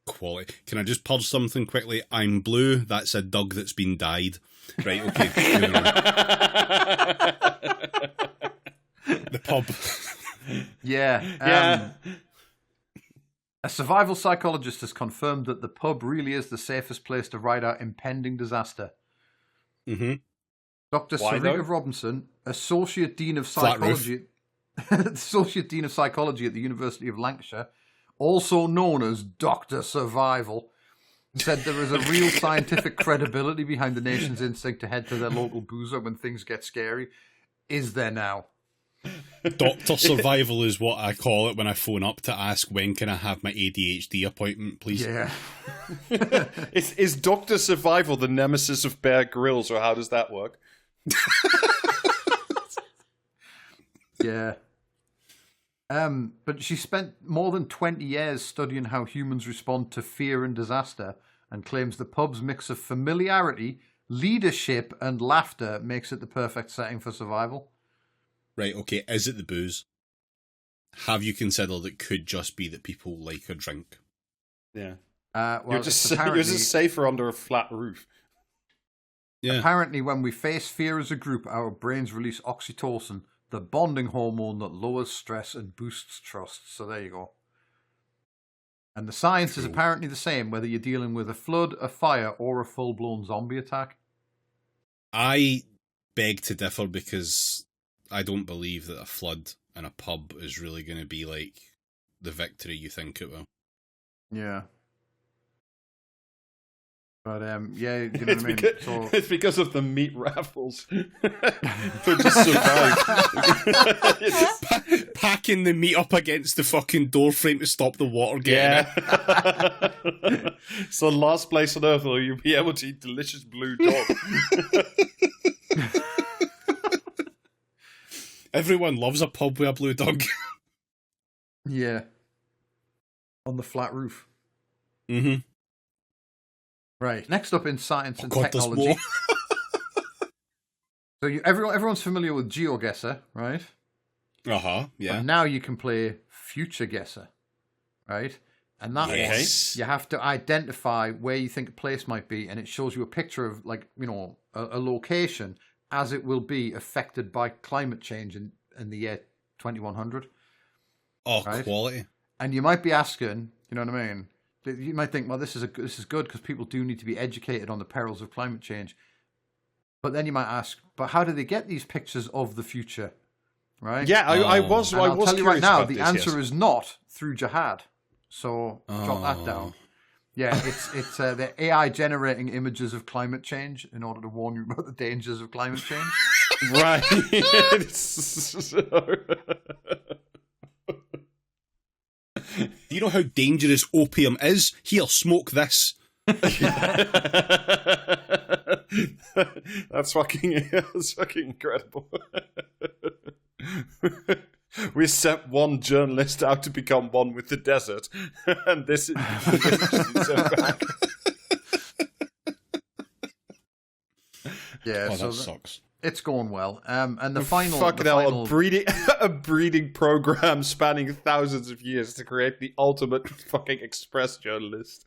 Speaker 1: Quality. Can I just purge something quickly? I'm blue. That's a dog that's been dyed. Right, okay. The pub.
Speaker 2: Yeah. A survival psychologist has confirmed that the pub really is the safest place to ride out impending disaster.
Speaker 1: Mm-hmm.
Speaker 2: Dr.
Speaker 3: Why,
Speaker 2: Sarita
Speaker 3: though?
Speaker 2: Robinson, Associate Dean of
Speaker 1: Flat roof.
Speaker 2: Psychology, Associate Dean of Psychology at the University of Lancashire, also known as Dr. Survival, said there is a real scientific credibility behind the nation's instinct to head to their local boozer when things get scary. Is there now?
Speaker 1: Doctor Survival is what I call it when I phone up to ask when can I have my ADHD appointment, please.
Speaker 2: Yeah.
Speaker 3: Is Dr. Survival the nemesis of Bear Grylls, or how does that work?
Speaker 2: Yeah. But she spent more than 20 years studying how humans respond to fear and disaster, and claims the pub's mix of familiarity, leadership, and laughter makes it the perfect setting for survival.
Speaker 1: Right, okay, is it the booze? Have you considered it could just be that people like a drink?
Speaker 3: Yeah.
Speaker 2: Well,
Speaker 3: You're just safer under a flat roof.
Speaker 1: Yeah.
Speaker 2: Apparently, when we face fear as a group, our brains release oxytocin, the bonding hormone that lowers stress and boosts trust. So there you go. And the science is apparently the same, whether you're dealing with a flood, a fire, or a full-blown zombie attack.
Speaker 1: I beg to differ because I don't believe that a flood in a pub is really going to be like the victory you think it will.
Speaker 2: Yeah. But, yeah, you know what I mean?
Speaker 3: It's because of the meat raffles. To just survive.
Speaker 1: Packing the meat up against the fucking door frame to stop the water getting in.
Speaker 3: It's the last place on earth where you'll be able to eat delicious blue dog.
Speaker 1: Everyone loves a pub with a blue dog.
Speaker 2: Yeah. On the flat roof.
Speaker 1: Mm-hmm.
Speaker 2: Right. Next up in science and
Speaker 1: God, there's
Speaker 2: technology.
Speaker 1: more.
Speaker 2: So everyone's familiar with GeoGuessr, right?
Speaker 1: Uh-huh, yeah.
Speaker 2: But now you can play Future Guesser, right? And that
Speaker 1: Yes.
Speaker 2: one, you have to identify where you think a place might be, and it shows you a picture of, like, you know, a location as it will be affected by climate change in the year 2100.
Speaker 1: Oh,
Speaker 2: right?
Speaker 1: quality.
Speaker 2: And you might be asking, you know what I mean? You might think, well, this is good because people do need to be educated on the perils of climate change. But then you might ask, but how do they get these pictures of the future? Right?
Speaker 3: Yeah, I was
Speaker 2: And I'll tell you right
Speaker 3: curious
Speaker 2: now,
Speaker 3: about
Speaker 2: the
Speaker 3: this,
Speaker 2: answer
Speaker 3: yes.
Speaker 2: is not through jihad. So jot that down. Yeah, it's the AI generating images of climate change in order to warn you about the dangers of climate change.
Speaker 3: Right.
Speaker 1: Do you know how dangerous opium is? Here, smoke this.
Speaker 3: That's fucking incredible. We sent one journalist out to become one with the desert, and this is back.
Speaker 2: Yeah,
Speaker 1: Oh,
Speaker 2: so
Speaker 1: that sucks.
Speaker 2: it's going well. And the final,
Speaker 3: Fucking
Speaker 2: the
Speaker 3: hell,
Speaker 2: final
Speaker 3: a breeding program spanning thousands of years to create the ultimate fucking express journalist.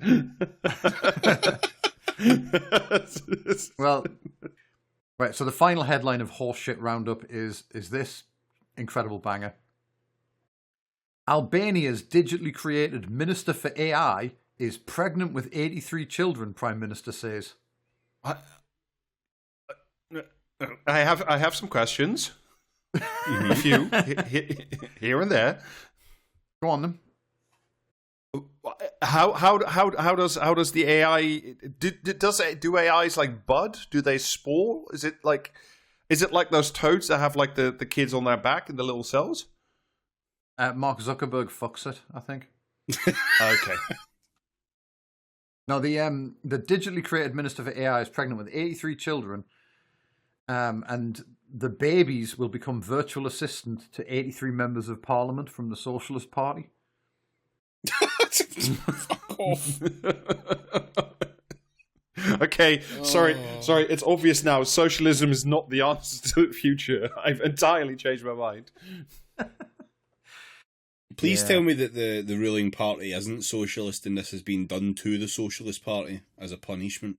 Speaker 2: well, right. So the final headline of Horseshit Roundup is this incredible banger. Albania's digitally created Minister for AI is pregnant with 83 children, Prime Minister says.
Speaker 3: I have some questions. A few here and there.
Speaker 2: Go on then.
Speaker 3: How does the AI do AIs like bud? Do they spore? Is it like those toads that have like the kids on their back in the little cells?
Speaker 2: Mark Zuckerberg fucks it, I think.
Speaker 3: Okay.
Speaker 2: No, the digitally created Minister for AI is pregnant with 83 children, and the babies will become virtual assistant to 83 members of Parliament from the Socialist Party.
Speaker 1: Fuck off.
Speaker 3: Okay, sorry. It's obvious now. Socialism is not the answer to the future. I've entirely changed my mind.
Speaker 1: Please tell me that the ruling party isn't socialist and this has been done to the Socialist Party as a punishment.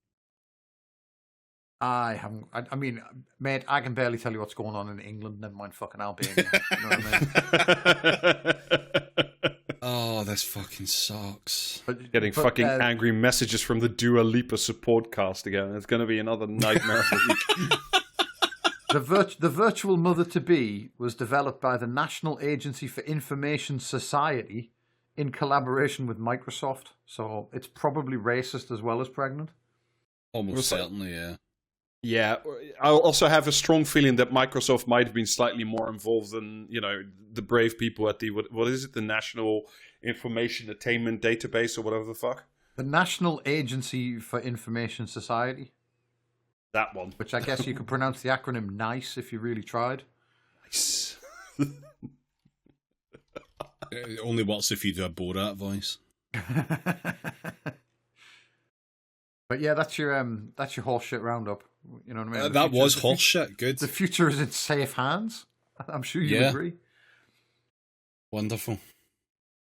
Speaker 2: I haven't. I mean, mate, I can barely tell you what's going on in England. Never mind fucking Albania. You know what I mean?
Speaker 1: Oh, this fucking sucks.
Speaker 3: Getting fucking angry messages from the Dua Lipa support cast again. It's going to be another nightmare of a week.
Speaker 2: The virtual mother-to-be was developed by the National Agency for Information Society in collaboration with Microsoft. So it's probably racist as well as pregnant.
Speaker 1: Almost certainly, yeah.
Speaker 3: Yeah, I also have a strong feeling that Microsoft might have been slightly more involved than, the brave people at the, what is it, the National Information Attainment Database or whatever the fuck?
Speaker 2: The National Agency for Information Society.
Speaker 3: That one.
Speaker 2: Which I guess you could pronounce the acronym NICE if you really tried.
Speaker 3: Nice.
Speaker 1: It only works if you do a Borat voice.
Speaker 2: But yeah, that's your horseshit roundup. You know what I mean?
Speaker 1: That was horseshit. Good.
Speaker 2: The future is in safe hands. I'm sure you agree.
Speaker 1: Wonderful.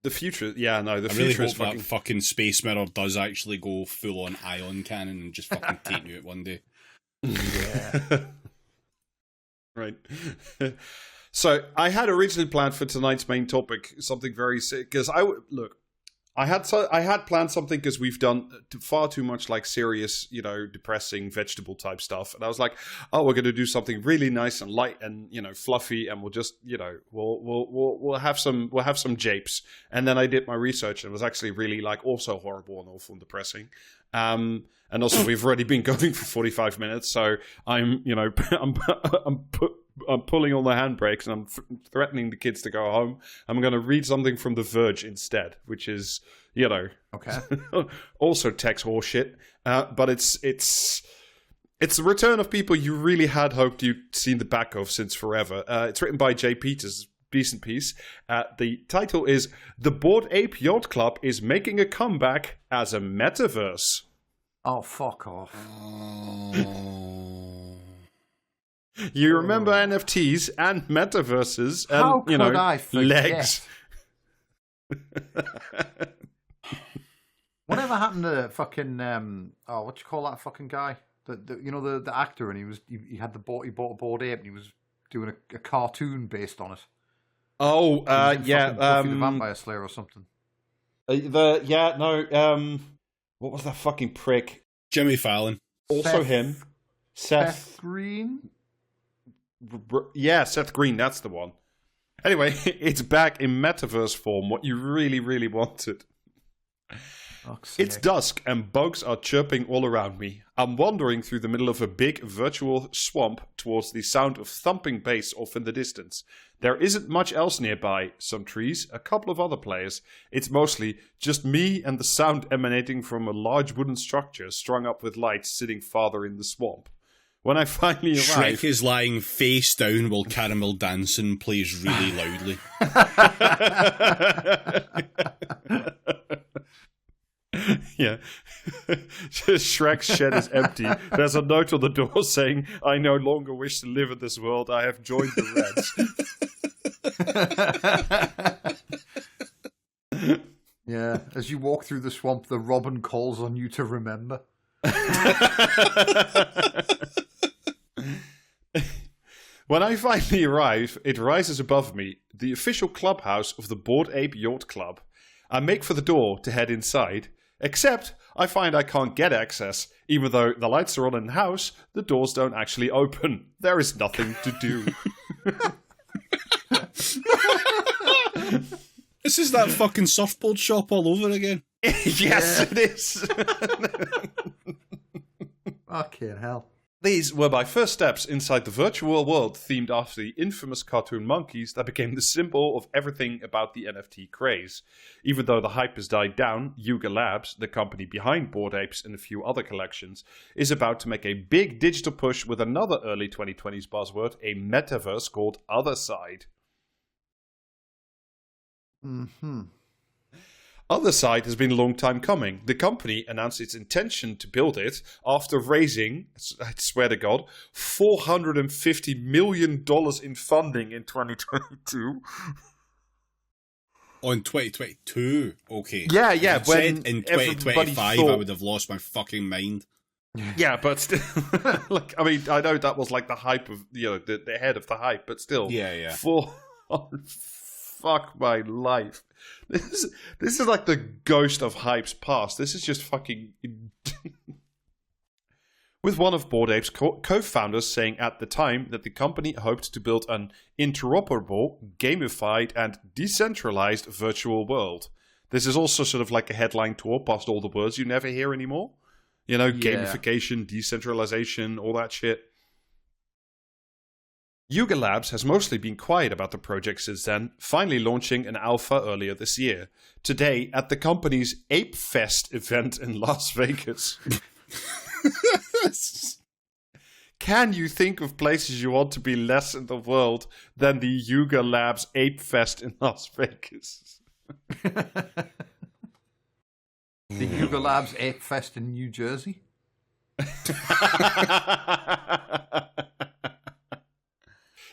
Speaker 3: The future, yeah, no, the
Speaker 1: I
Speaker 3: future
Speaker 1: really
Speaker 3: is
Speaker 1: hope that fucking Space Mirror does actually go full on ion cannon and just fucking take you out one day.
Speaker 2: Yeah.
Speaker 3: Right. So I had originally planned for tonight's main topic something very sick because I had planned something because we've done far too much like serious, depressing vegetable type stuff, and I was like, oh, we're going to do something really nice and light and fluffy, and we'll just we'll have some japes. And then I did my research and it was actually really like also horrible and awful and depressing. And also we've already been going for 45 minutes, so I'm pulling on the handbrakes and I'm threatening the kids to go home. I'm going to read something from The Verge instead, which is,
Speaker 2: okay,
Speaker 3: also tech horseshit. But it's the return of people you really had hoped you'd seen the back of since forever. It's written by Jay Peters, decent piece. The title is "The Bored Ape Yacht Club is making a comeback as a metaverse."
Speaker 2: Oh, fuck off.
Speaker 3: You remember NFTs and metaverses and,
Speaker 2: How could I forget?
Speaker 3: legs.
Speaker 2: Whatever happened to fucking, what you call that fucking guy? The actor, and he bought a bored ape and he was doing a cartoon based on it.
Speaker 3: Oh,
Speaker 2: Buffy the Vampire Slayer or something.
Speaker 3: What was that fucking prick?
Speaker 1: Jimmy Fallon.
Speaker 3: Also him.
Speaker 2: Seth Green?
Speaker 3: Yeah, Seth Green, that's the one. Anyway, it's back in metaverse form, what you really, really wanted. It's dusk and bugs are chirping all around me. I'm wandering through the middle of a big virtual swamp towards the sound of thumping bass off in the distance. There isn't much else nearby. Some trees, a couple of other players. It's mostly just me and the sound emanating from a large wooden structure strung up with lights sitting farther in the swamp. When I finally arrive...
Speaker 1: Shrek is lying face down while Caramel Dancing plays really loudly.
Speaker 3: Yeah. Shrek's shed is empty. There's a note on the door saying, "I no longer wish to live in this world. I have joined the Reds."
Speaker 2: Yeah, as you walk through the swamp, the robin calls on you to remember.
Speaker 3: When I finally arrive, it rises above me, the official clubhouse of the Bored Ape Yacht Club. I make for the door to head inside, except I find I can't get access. Even though the lights are on in the house, the doors don't actually open. There is nothing to do.
Speaker 1: This is that fucking surfboard shop all over again.
Speaker 3: Yes, it is.
Speaker 2: Fucking hell.
Speaker 3: These were my first steps inside the virtual world themed after the infamous cartoon monkeys that became the symbol of everything about the NFT craze. Even though the hype has died down, Yuga Labs, the company behind Bored Apes and a few other collections, is about to make a big digital push with another early 2020s buzzword, a metaverse called Otherside.
Speaker 2: Mm-hmm.
Speaker 3: Otherside has been a long time coming. The company announced its intention to build it after raising, I swear to God, $450 million in funding in 2022.
Speaker 1: On 2022? Okay.
Speaker 3: Yeah.
Speaker 1: If
Speaker 3: When
Speaker 1: said in 2025, I would have lost my fucking mind.
Speaker 3: Yeah, but still, I know that was like the hype of, the head of the hype, but still.
Speaker 1: Yeah.
Speaker 3: Fuck my life. This is like the ghost of Hype's past. This is just fucking... With one of Bored Ape's co-founders saying at the time that the company hoped to build an interoperable, gamified, and decentralized virtual world. This is also sort of like a headline tour past all the words you never hear anymore. You know, gamification, decentralization, all that shit. Yuga Labs has mostly been quiet about the project since then, finally launching an alpha earlier this year. Today, at the company's Ape Fest event in Las Vegas. Can you think of places you want to be less in the world than the Yuga Labs Ape Fest in Las Vegas?
Speaker 2: The Yuga Labs Ape Fest in New Jersey?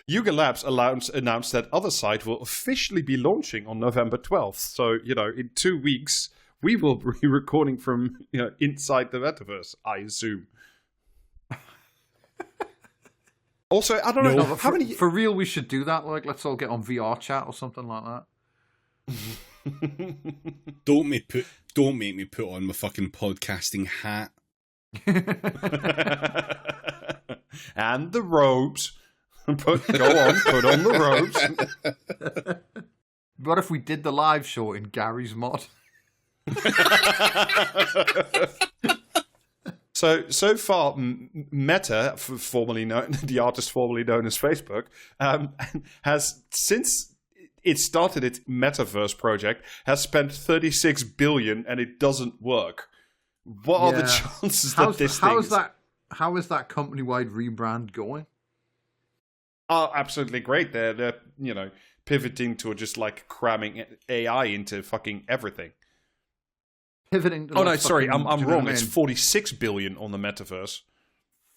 Speaker 3: Yuga Labs announced that other site will officially be launching on November 12th. So, you know, in 2 weeks, we will be recording from, you know, inside the metaverse, I assume. Also, I don't know
Speaker 2: No,
Speaker 3: how many...
Speaker 2: For real, we should do that. Like, let's all get on VR chat or something like that.
Speaker 1: Don't make me put on my fucking podcasting hat.
Speaker 3: And the robes. Put on the robes.
Speaker 2: What if we did the live show in Gary's mod?
Speaker 3: So far, Meta, formerly known, the artist formerly known as Facebook, has, since it started its metaverse project, has spent $36 billion and it doesn't work. What are the chances that this thing
Speaker 2: how is that company-wide rebrand going?
Speaker 3: Oh, absolutely great. They're you know, pivoting to just like cramming AI into fucking everything.
Speaker 2: Pivoting to
Speaker 3: no, sorry, I'm wrong. It's $46 billion on the metaverse.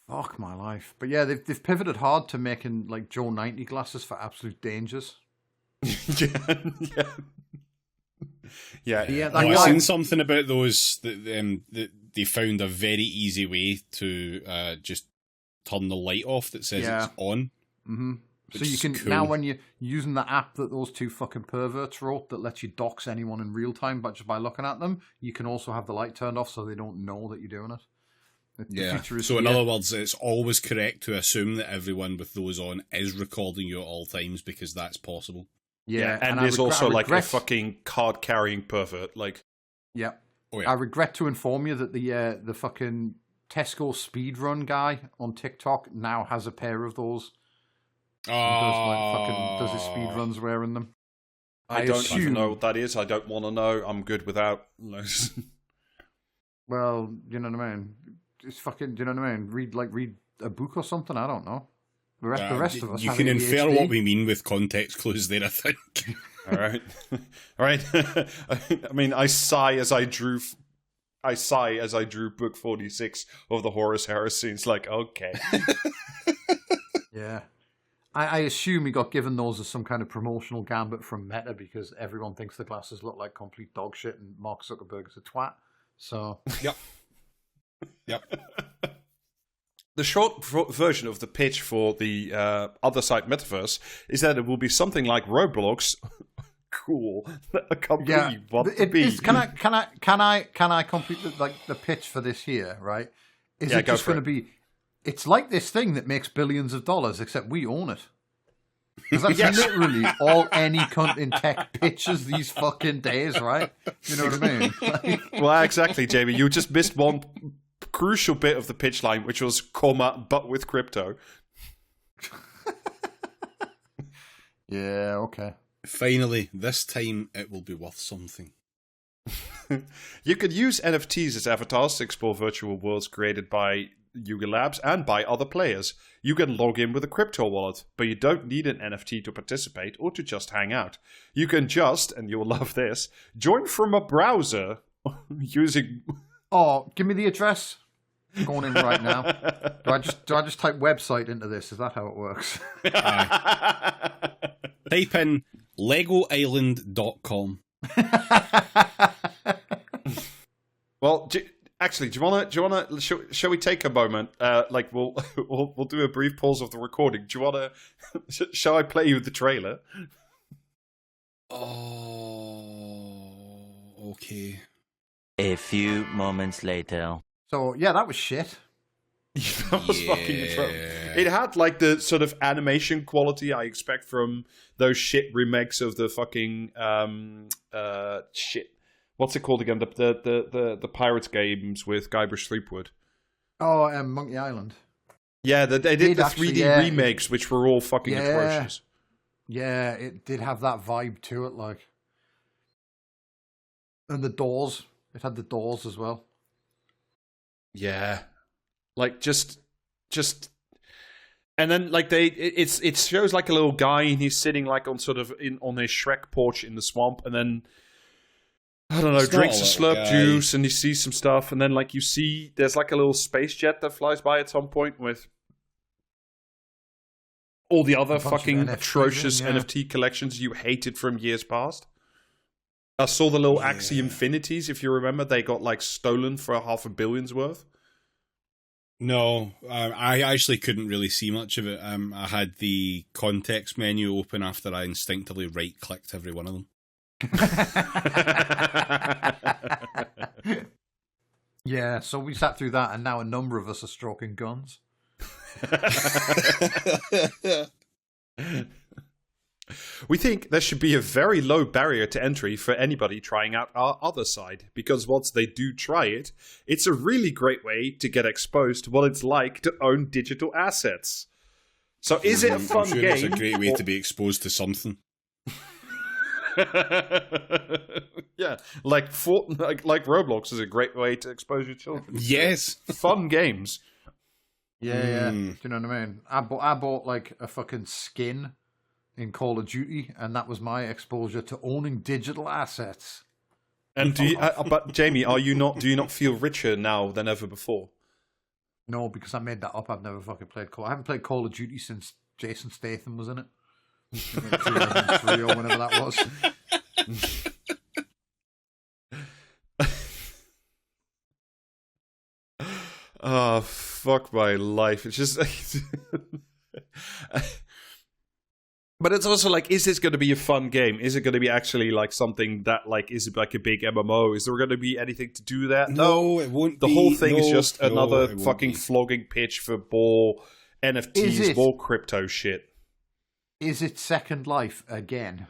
Speaker 2: Fuck my life. But yeah, they've pivoted hard to making like Joe 90 glasses for absolute dangers.
Speaker 1: Yeah. I've seen something about those that they found a very easy way to just turn the light off that says it's on.
Speaker 2: Mm-hmm. So you can now, when you're using the app that those two fucking perverts wrote that lets you dox anyone in real time but just by looking at them, you can also have the light turned off so they don't know that you're doing it.
Speaker 1: So in other words, it's always correct to assume that everyone with those on is recording you at all times because that's possible.
Speaker 3: Yeah, and there's also like a fucking card-carrying pervert. Like,
Speaker 2: yeah.
Speaker 1: Oh, yeah.
Speaker 2: I regret to inform you that the fucking Tesco speedrun guy on TikTok now has a pair of those. Does his speedruns wearing them?
Speaker 3: I don't even know what that is. I don't want to know. I'm good without.
Speaker 2: Well, you know what I mean. It's fucking. Do you know what I mean? Read a book or something. I don't know. The rest of us.
Speaker 1: You can infer what we mean with context clues there, I think.
Speaker 3: All right. I mean, I sigh as I drew book 46 of the Horus Heresy. It's like, okay.
Speaker 2: Yeah. I assume he got given those as some kind of promotional gambit from Meta because everyone thinks the glasses look like complete dog shit and Mark Zuckerberg is a twat. So.
Speaker 1: Yep.
Speaker 3: The short version of the pitch for the other side metaverse is that it will be something like Roblox. Cool. A company you want to be.
Speaker 2: Can I complete the pitch for this here? Right? Is it just going to be? It's like this thing that makes billions of dollars, except we own it. Because that's literally all any cunt in tech pitches these fucking days, right? You know what I mean?
Speaker 3: Well, exactly, Jamie. You just missed one crucial bit of the pitch line, which was comma, but with crypto.
Speaker 2: Yeah, okay.
Speaker 1: Finally, this time it will be worth something.
Speaker 3: You could use NFTs as avatars to explore virtual worlds created by Yuga Labs and by other players. You can log in with a crypto wallet, but you don't need an NFT to participate or to just hang out. You can just, and you'll love this, join from a browser using...
Speaker 2: Oh, give me the address. I'm going in right now. Do I just type website into this? Is that how it works?
Speaker 1: Type in legoisland.com.
Speaker 3: Well, actually, do you wanna? Shall we take a moment? We'll do a brief pause of the recording. Do you wanna? Shall I play you the trailer?
Speaker 1: Oh. okay.
Speaker 5: A few moments later.
Speaker 2: So yeah, that was shit.
Speaker 3: That was fucking atrocious. It had like the sort of animation quality I expect from those shit remakes of the fucking shit. What's it called again? The Pirates games with Guybrush Threepwood.
Speaker 2: Oh, Monkey Island.
Speaker 3: Yeah, they did the 3D
Speaker 2: actually,
Speaker 3: remakes, which were all fucking atrocious.
Speaker 2: Yeah, it did have that vibe to it, like. And the doors. It had the doors as well.
Speaker 3: Yeah. Like, just... And then, like, it shows, like, a little guy, and he's sitting, like, on sort of, on his Shrek porch in the swamp, and then... I don't know,
Speaker 1: It's
Speaker 3: drinks
Speaker 1: not
Speaker 3: a
Speaker 1: a
Speaker 3: slurp
Speaker 1: little guy.
Speaker 3: juice, and he sees some stuff, and then, like, you see, there's, like, a little space jet that flies by at some point with all the other
Speaker 2: A bunch of
Speaker 3: fucking
Speaker 2: NFTs,
Speaker 3: atrocious
Speaker 2: yeah.
Speaker 3: NFT collections you hated from years past. I saw the little Axie Infinities, if you remember, they got, like, stolen for $500 million worth.
Speaker 1: No, I actually couldn't really see much of it. I had the context menu open after I instinctively right-clicked every one of them.
Speaker 2: Yeah, so we sat through that, and now a number of us are stroking guns.
Speaker 3: We think there should be a very low barrier to entry for anybody trying out our other side, because once they do try it, it's a really great way to get exposed to what it's like to own digital assets. So is it a fun
Speaker 1: I'm sure
Speaker 3: game?
Speaker 1: it's a great way to be exposed to something.
Speaker 3: Yeah, like Roblox is a great way to expose your children.
Speaker 1: Yes.
Speaker 3: Fun games.
Speaker 2: Yeah. Do you know what I mean? I bought like a fucking skin in Call of Duty, and that was my exposure to owning digital assets.
Speaker 3: And but Jamie, do you not feel richer now than ever before?
Speaker 2: No, because I made that up. I've never fucking played I haven't played Call of Duty since Jason Statham was in it. 2003 or whenever that was.
Speaker 3: Oh, fuck my life. It's just... But it's also like, is this going to be a fun game? Is it going to be actually like something that like, is it like a big MMO? Is there going to be anything to do that?
Speaker 1: No, it won't
Speaker 3: The
Speaker 1: be.
Speaker 3: whole thing is
Speaker 1: No,
Speaker 3: just
Speaker 1: no,
Speaker 3: another
Speaker 1: it won't
Speaker 3: fucking
Speaker 1: be.
Speaker 3: flogging pitch for more
Speaker 2: Is
Speaker 3: NFTs,
Speaker 2: it?
Speaker 3: more crypto shit.
Speaker 2: Is it Second Life again?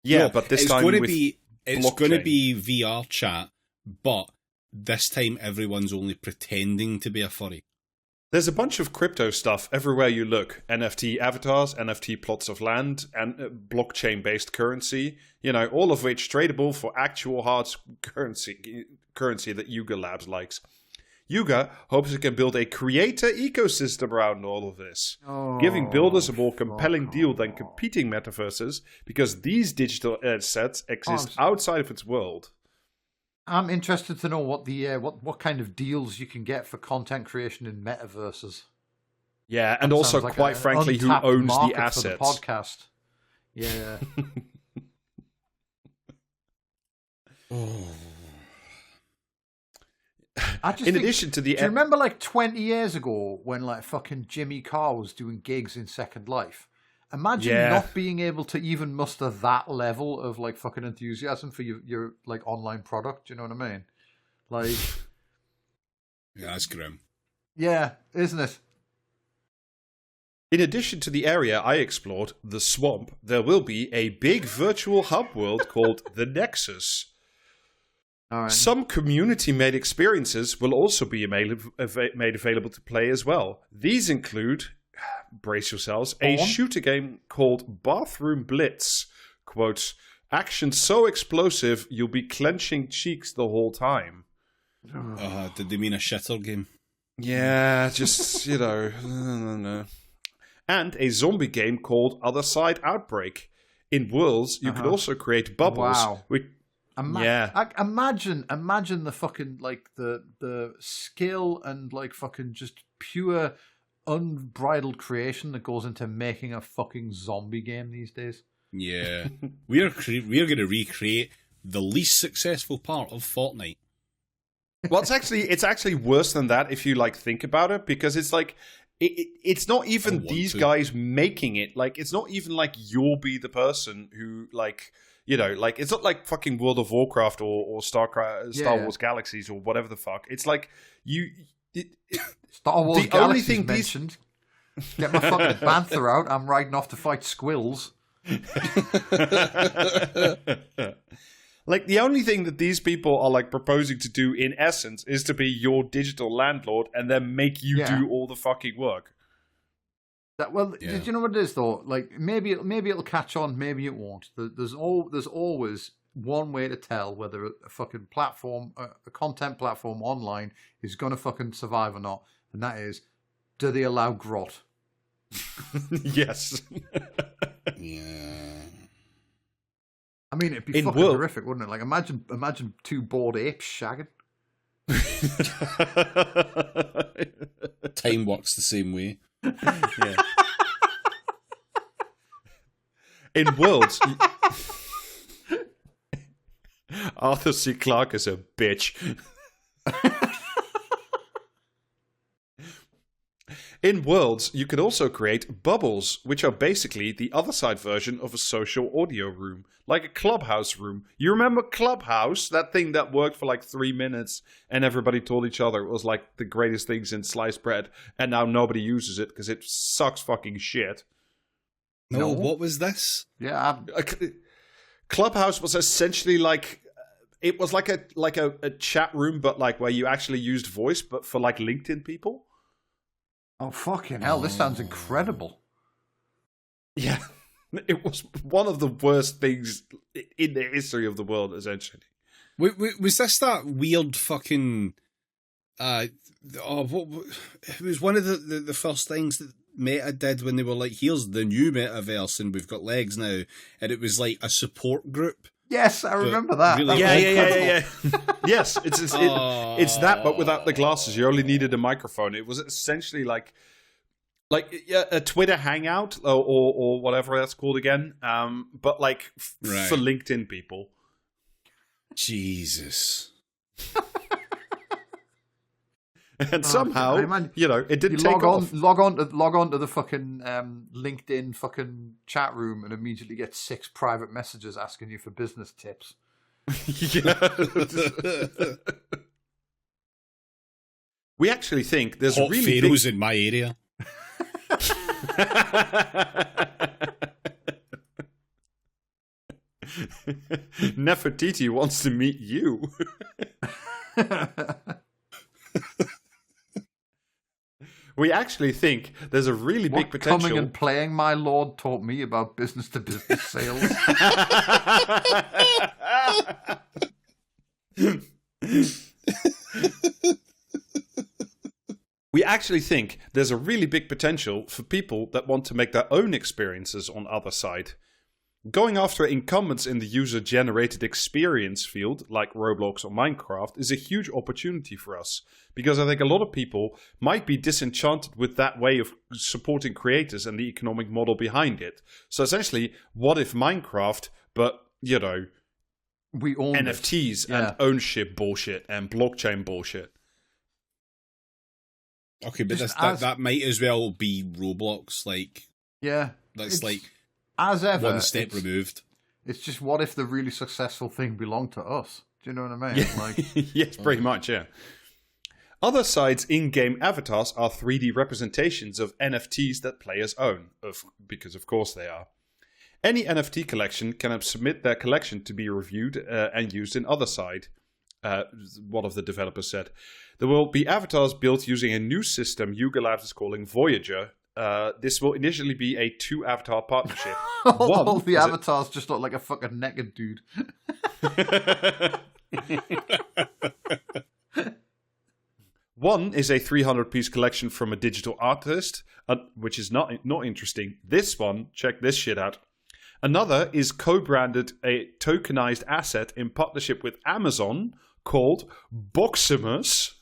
Speaker 3: Yeah,
Speaker 1: No,
Speaker 3: but this
Speaker 1: it's
Speaker 3: time
Speaker 1: gonna
Speaker 3: with
Speaker 1: be it's going to
Speaker 3: blockchain.
Speaker 1: be VR chat, but this time everyone's only pretending to be a furry.
Speaker 3: There's a bunch of crypto stuff everywhere you look. NFT avatars, NFT plots of land, and blockchain-based currency. You know, all of which tradable for actual hard currency that Yuga Labs likes. Yuga hopes it can build a creator ecosystem around all of this, giving builders a more compelling deal than competing metaverses, because these digital assets exist outside of its world.
Speaker 2: I'm interested to know what the what kind of deals you can get for content creation in metaverses.
Speaker 3: Yeah, and
Speaker 2: That
Speaker 3: also,
Speaker 2: sounds like
Speaker 3: quite
Speaker 2: an
Speaker 3: frankly, who
Speaker 2: untapped
Speaker 3: owns
Speaker 2: market
Speaker 3: the assets?
Speaker 2: for the podcast. Yeah. I just
Speaker 3: In
Speaker 2: think-
Speaker 3: addition to the...
Speaker 2: do you remember like 20 years ago when like fucking Jimmy Carr was doing gigs in Second Life? Imagine
Speaker 3: Yeah.
Speaker 2: not being able to even muster that level of like fucking enthusiasm for your like online product. Do you know what I mean? Like,
Speaker 1: Yeah, that's grim.
Speaker 2: yeah, isn't it?
Speaker 3: In addition to the area I explored, the swamp, there will be a big virtual hub world called the Nexus.
Speaker 2: All right.
Speaker 3: Some community-made experiences will also be made available to play as well. These include, brace yourselves, a
Speaker 2: Go on.
Speaker 3: shooter game called Bathroom Blitz. Quote, action so explosive you'll be clenching cheeks the whole time.
Speaker 1: Did they mean a shitter game?
Speaker 3: Yeah, just, you know, no. And a zombie game called Other Side Outbreak. In worlds, you could also create bubbles.
Speaker 2: Wow.
Speaker 3: Yeah.
Speaker 2: Imagine the fucking like the skill and like fucking just pure unbridled creation that goes into making a fucking zombie game these days.
Speaker 1: Yeah. we're going to recreate the least successful part of Fortnite.
Speaker 3: Well, it's actually worse than that if you like think about it, because it's like it's not even these
Speaker 1: to.
Speaker 3: guys making it. Like, it's not even like you'll be the person who, like, you know, like, it's not like fucking World of Warcraft or Star Wars Galaxies or whatever the fuck. It's like
Speaker 2: Star Wars
Speaker 3: the
Speaker 2: Galaxies
Speaker 3: only thing
Speaker 2: mentioned. Get my fucking bantha out. I'm riding off to fight squills.
Speaker 3: Like, the only thing that these people are, like, proposing to do, in essence, is to be your digital landlord and then make you do all the fucking work.
Speaker 2: Did you know what it is, though? Like, maybe it'll catch on, maybe it won't. There's always one way to tell whether a fucking platform, a content platform online is going to fucking survive or not, and that is, do they allow grot?
Speaker 3: Yes.
Speaker 1: Yeah.
Speaker 2: I mean, it'd be fucking horrific, wouldn't it? Like, imagine two bored apes shagging.
Speaker 1: Time works the same way.
Speaker 3: Yeah. In Worlds, Arthur C. Clarke is a bitch. In Worlds, you can also create bubbles, which are basically the other side version of a social audio room, like a Clubhouse room. You remember Clubhouse? That thing that worked for like 3 minutes and everybody told each other it was like the greatest thing since sliced bread, and now nobody uses it because it sucks fucking shit.
Speaker 1: No, what was this?
Speaker 2: Yeah.
Speaker 3: Clubhouse was essentially like... It was like a chat room, but like where you actually used voice, but for like LinkedIn people.
Speaker 2: Oh, fucking hell, this sounds incredible.
Speaker 3: Yeah, it was one of the worst things in the history of the world, essentially.
Speaker 1: Was this that weird fucking... it was one of the first things that Meta did when they were like, here's the new metaverse and we've got legs now. And it was like a support group.
Speaker 2: Yes, I remember that.
Speaker 1: Really
Speaker 3: Yeah. Yes, it's that, but without the glasses. You only needed a microphone. It was essentially like a Twitter Hangout or whatever that's called again, but like for LinkedIn people.
Speaker 1: Jesus.
Speaker 3: And somehow, it didn't take off.
Speaker 2: Log on to the fucking LinkedIn fucking chat room and immediately get 6 private messages asking you for business tips.
Speaker 3: We actually think there's
Speaker 1: hot
Speaker 3: really
Speaker 1: pharaohs in my area.
Speaker 3: Nefertiti wants to meet you. We actually think there's a really big potential.
Speaker 2: Coming and playing my lord taught me about business-to-business sales.
Speaker 3: We actually think there's a really big potential for people that want to make their own experiences on other side. Going after incumbents in the user-generated experience field, like Roblox or Minecraft, is a huge opportunity for us, because I think a lot of people might be disenchanted with that way of supporting creators and the economic model behind it. So essentially, what if Minecraft, but, we own NFTs and ownership bullshit and blockchain bullshit?
Speaker 1: Okay, but that might as well be Roblox, that's like...
Speaker 2: As ever,
Speaker 1: one step removed.
Speaker 2: It's just, what if the really successful thing belonged to us? Do you know what I mean?
Speaker 3: Yeah. Yes, pretty much, yeah. Other sides' in-game avatars are 3D representations of NFTs that players own, because of course they are. Any NFT collection can submit their collection to be reviewed and used in other side, one of the developers said. There will be avatars built using a new system Yuga Labs is calling Voyager. This will initially be a 2-avatar partnership.
Speaker 2: All the avatars just look like a fucking naked dude.
Speaker 3: One is a 300-piece collection from a digital artist, which is not interesting. This one, check this shit out. Another is co-branded a tokenized asset in partnership with Amazon called Boximus.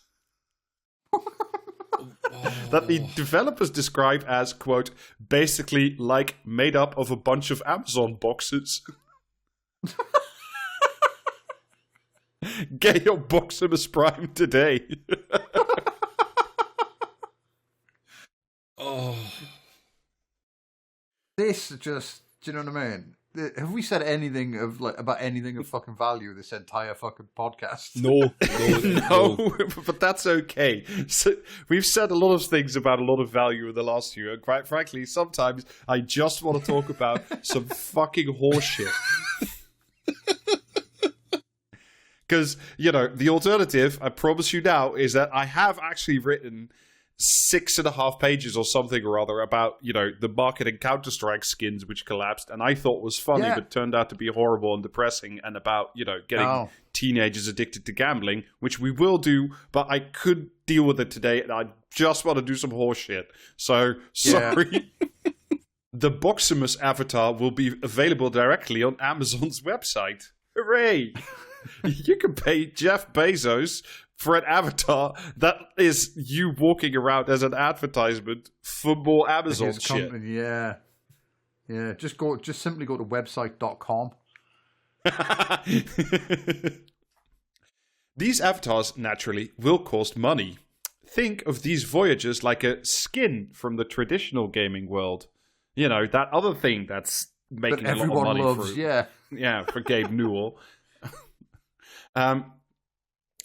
Speaker 3: That the developers describe as, quote, basically like made up of a bunch of Amazon boxes. Get your Boximus Prime today.
Speaker 2: This just, do you know what I mean? Have we said anything of about anything of fucking value this entire fucking podcast?
Speaker 1: No,
Speaker 3: No, but that's okay. So we've said a lot of things about a lot of value in the last year, and quite frankly, sometimes I just want to talk about some fucking horseshit. Because, the alternative, I promise you now, is that I have actually written 6.5 pages or something or other about, the marketing Counter-Strike skins which collapsed, and I thought was funny, but turned out to be horrible and depressing, and about, getting teenagers addicted to gambling, which we will do, but I could deal with it today, and I just want to do some horse shit. So, sorry. The Boximus avatar will be available directly on Amazon's website. Hooray! You can pay Jeff Bezos for an avatar that is you walking around as an advertisement for more Amazon shit.
Speaker 2: Yeah. Just simply go to website.com.
Speaker 3: These avatars, naturally, will cost money. Think of these voyagers like a skin from the traditional gaming world. That other thing that's making a lot of money
Speaker 2: loves,
Speaker 3: for Gabe Newell.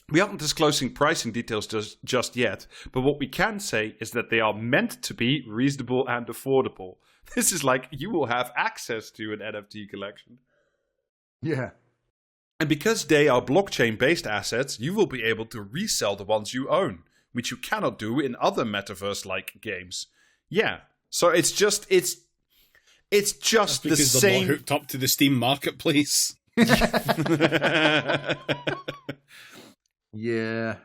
Speaker 3: We aren't disclosing pricing details just yet, but what we can say is that they are meant to be reasonable and affordable. This is like you will have access to an NFT collection.
Speaker 2: Yeah.
Speaker 3: And because they are blockchain-based assets, you will be able to resell the ones you own, which you cannot do in other metaverse-like games. Yeah. So it's just the same.
Speaker 1: They're not hooked up to the Steam marketplace.
Speaker 2: Yeah.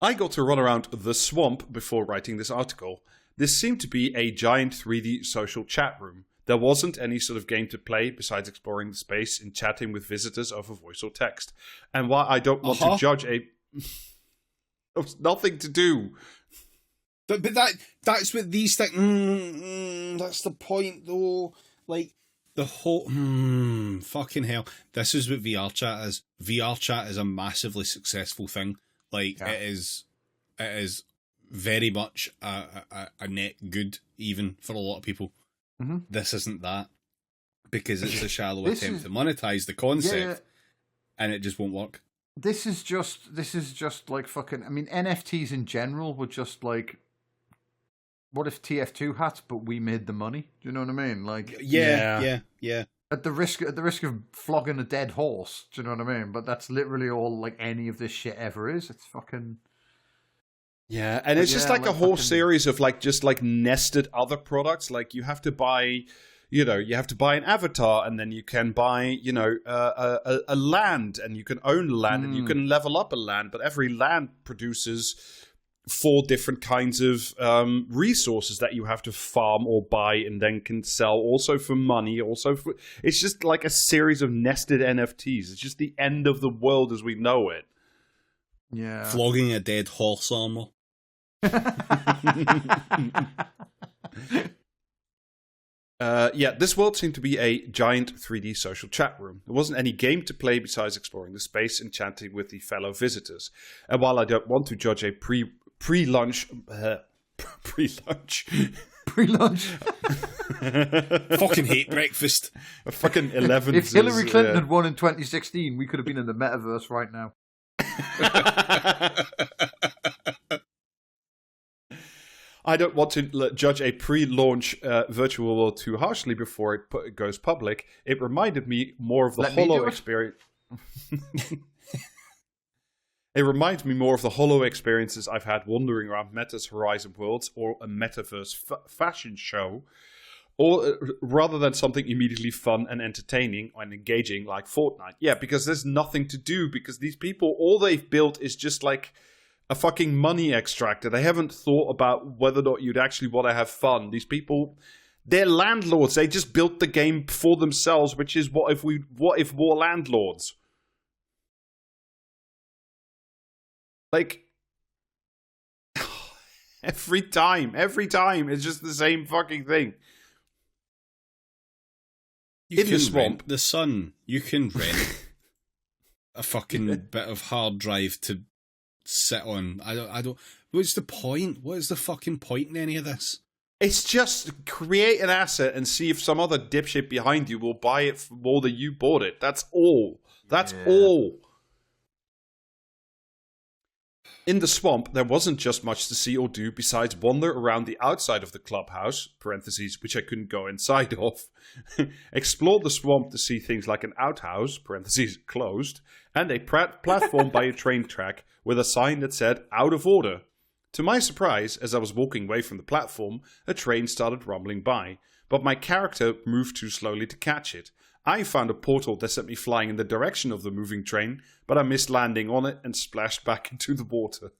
Speaker 3: I got to run around the swamp before writing this article. This seemed to be a giant 3D social chat room. There wasn't any sort of game to play besides exploring the space and chatting with visitors over voice or text. And while I don't want to judge there was nothing to do.
Speaker 1: But that's what these things... that's the point, though. Like, the whole... fucking hell. This is what VR chat is. VR chat is a massively successful thing. Like, it is very much a net good, even, for a lot of people.
Speaker 2: Mm-hmm.
Speaker 1: This isn't that. Because it's a shallow attempt to monetize the concept, and it just won't work.
Speaker 2: This is just like fucking... I mean, NFTs in general were just like... What if TF2 hats, but we made the money? Do you know what I mean? Like,
Speaker 1: yeah.
Speaker 2: At the risk of flogging a dead horse. Do you know what I mean? But that's literally all like any of this shit ever is. It's fucking.
Speaker 3: Yeah, and it's just like a whole series of just nested other products. Like you have to buy, you have to buy an avatar, and then you can buy, a land, and you can own land, and you can level up a land. But every land produces 4 different kinds of resources that you have to farm or buy and then can sell also for money. It's just like a series of nested NFTs. It's just the end of the world as we know it.
Speaker 2: Yeah.
Speaker 1: Flogging a dead horse armor.
Speaker 3: This world seemed to be a giant 3D social chat room. There wasn't any game to play besides exploring the space and chatting with the fellow visitors. And while I don't want to judge a pre-lunch.
Speaker 1: Fucking hate breakfast.
Speaker 3: A fucking 11.
Speaker 2: If Hillary Clinton had won in 2016, we could have been in the metaverse right now.
Speaker 3: I don't want to judge a pre-launch virtual world too harshly before it goes public. It reminded me more of the Hollow experience. It reminds me more of the Hollow experiences I've had wandering around Meta's Horizon Worlds or a metaverse fashion show, or rather than something immediately fun and entertaining and engaging like Fortnite. Yeah, because there's nothing to do, because these people, all they've built is just like a fucking money extractor. They haven't thought about whether or not you'd actually want to have fun. These people, they're landlords. They just built the game for themselves, which is what if we're landlords? Like, every time, it's just the same fucking thing.
Speaker 1: In the swamp, the sun, you can rent a fucking bit of hard drive to sit on. I don't. What's the point? What is the fucking point in any of this?
Speaker 3: It's just create an asset and see if some other dipshit behind you will buy it for more than you bought it. That's all. That's all. In the swamp, there wasn't just much to see or do besides wander around the outside of the clubhouse, parentheses, which I couldn't go inside of, explore the swamp to see things like an outhouse, parentheses, closed, and a platform by a train track with a sign that said, out of order. To my surprise, as I was walking away from the platform, a train started rumbling by, but my character moved too slowly to catch it. I found a portal that sent me flying in the direction of the moving train, but I missed landing on it and splashed back into the water.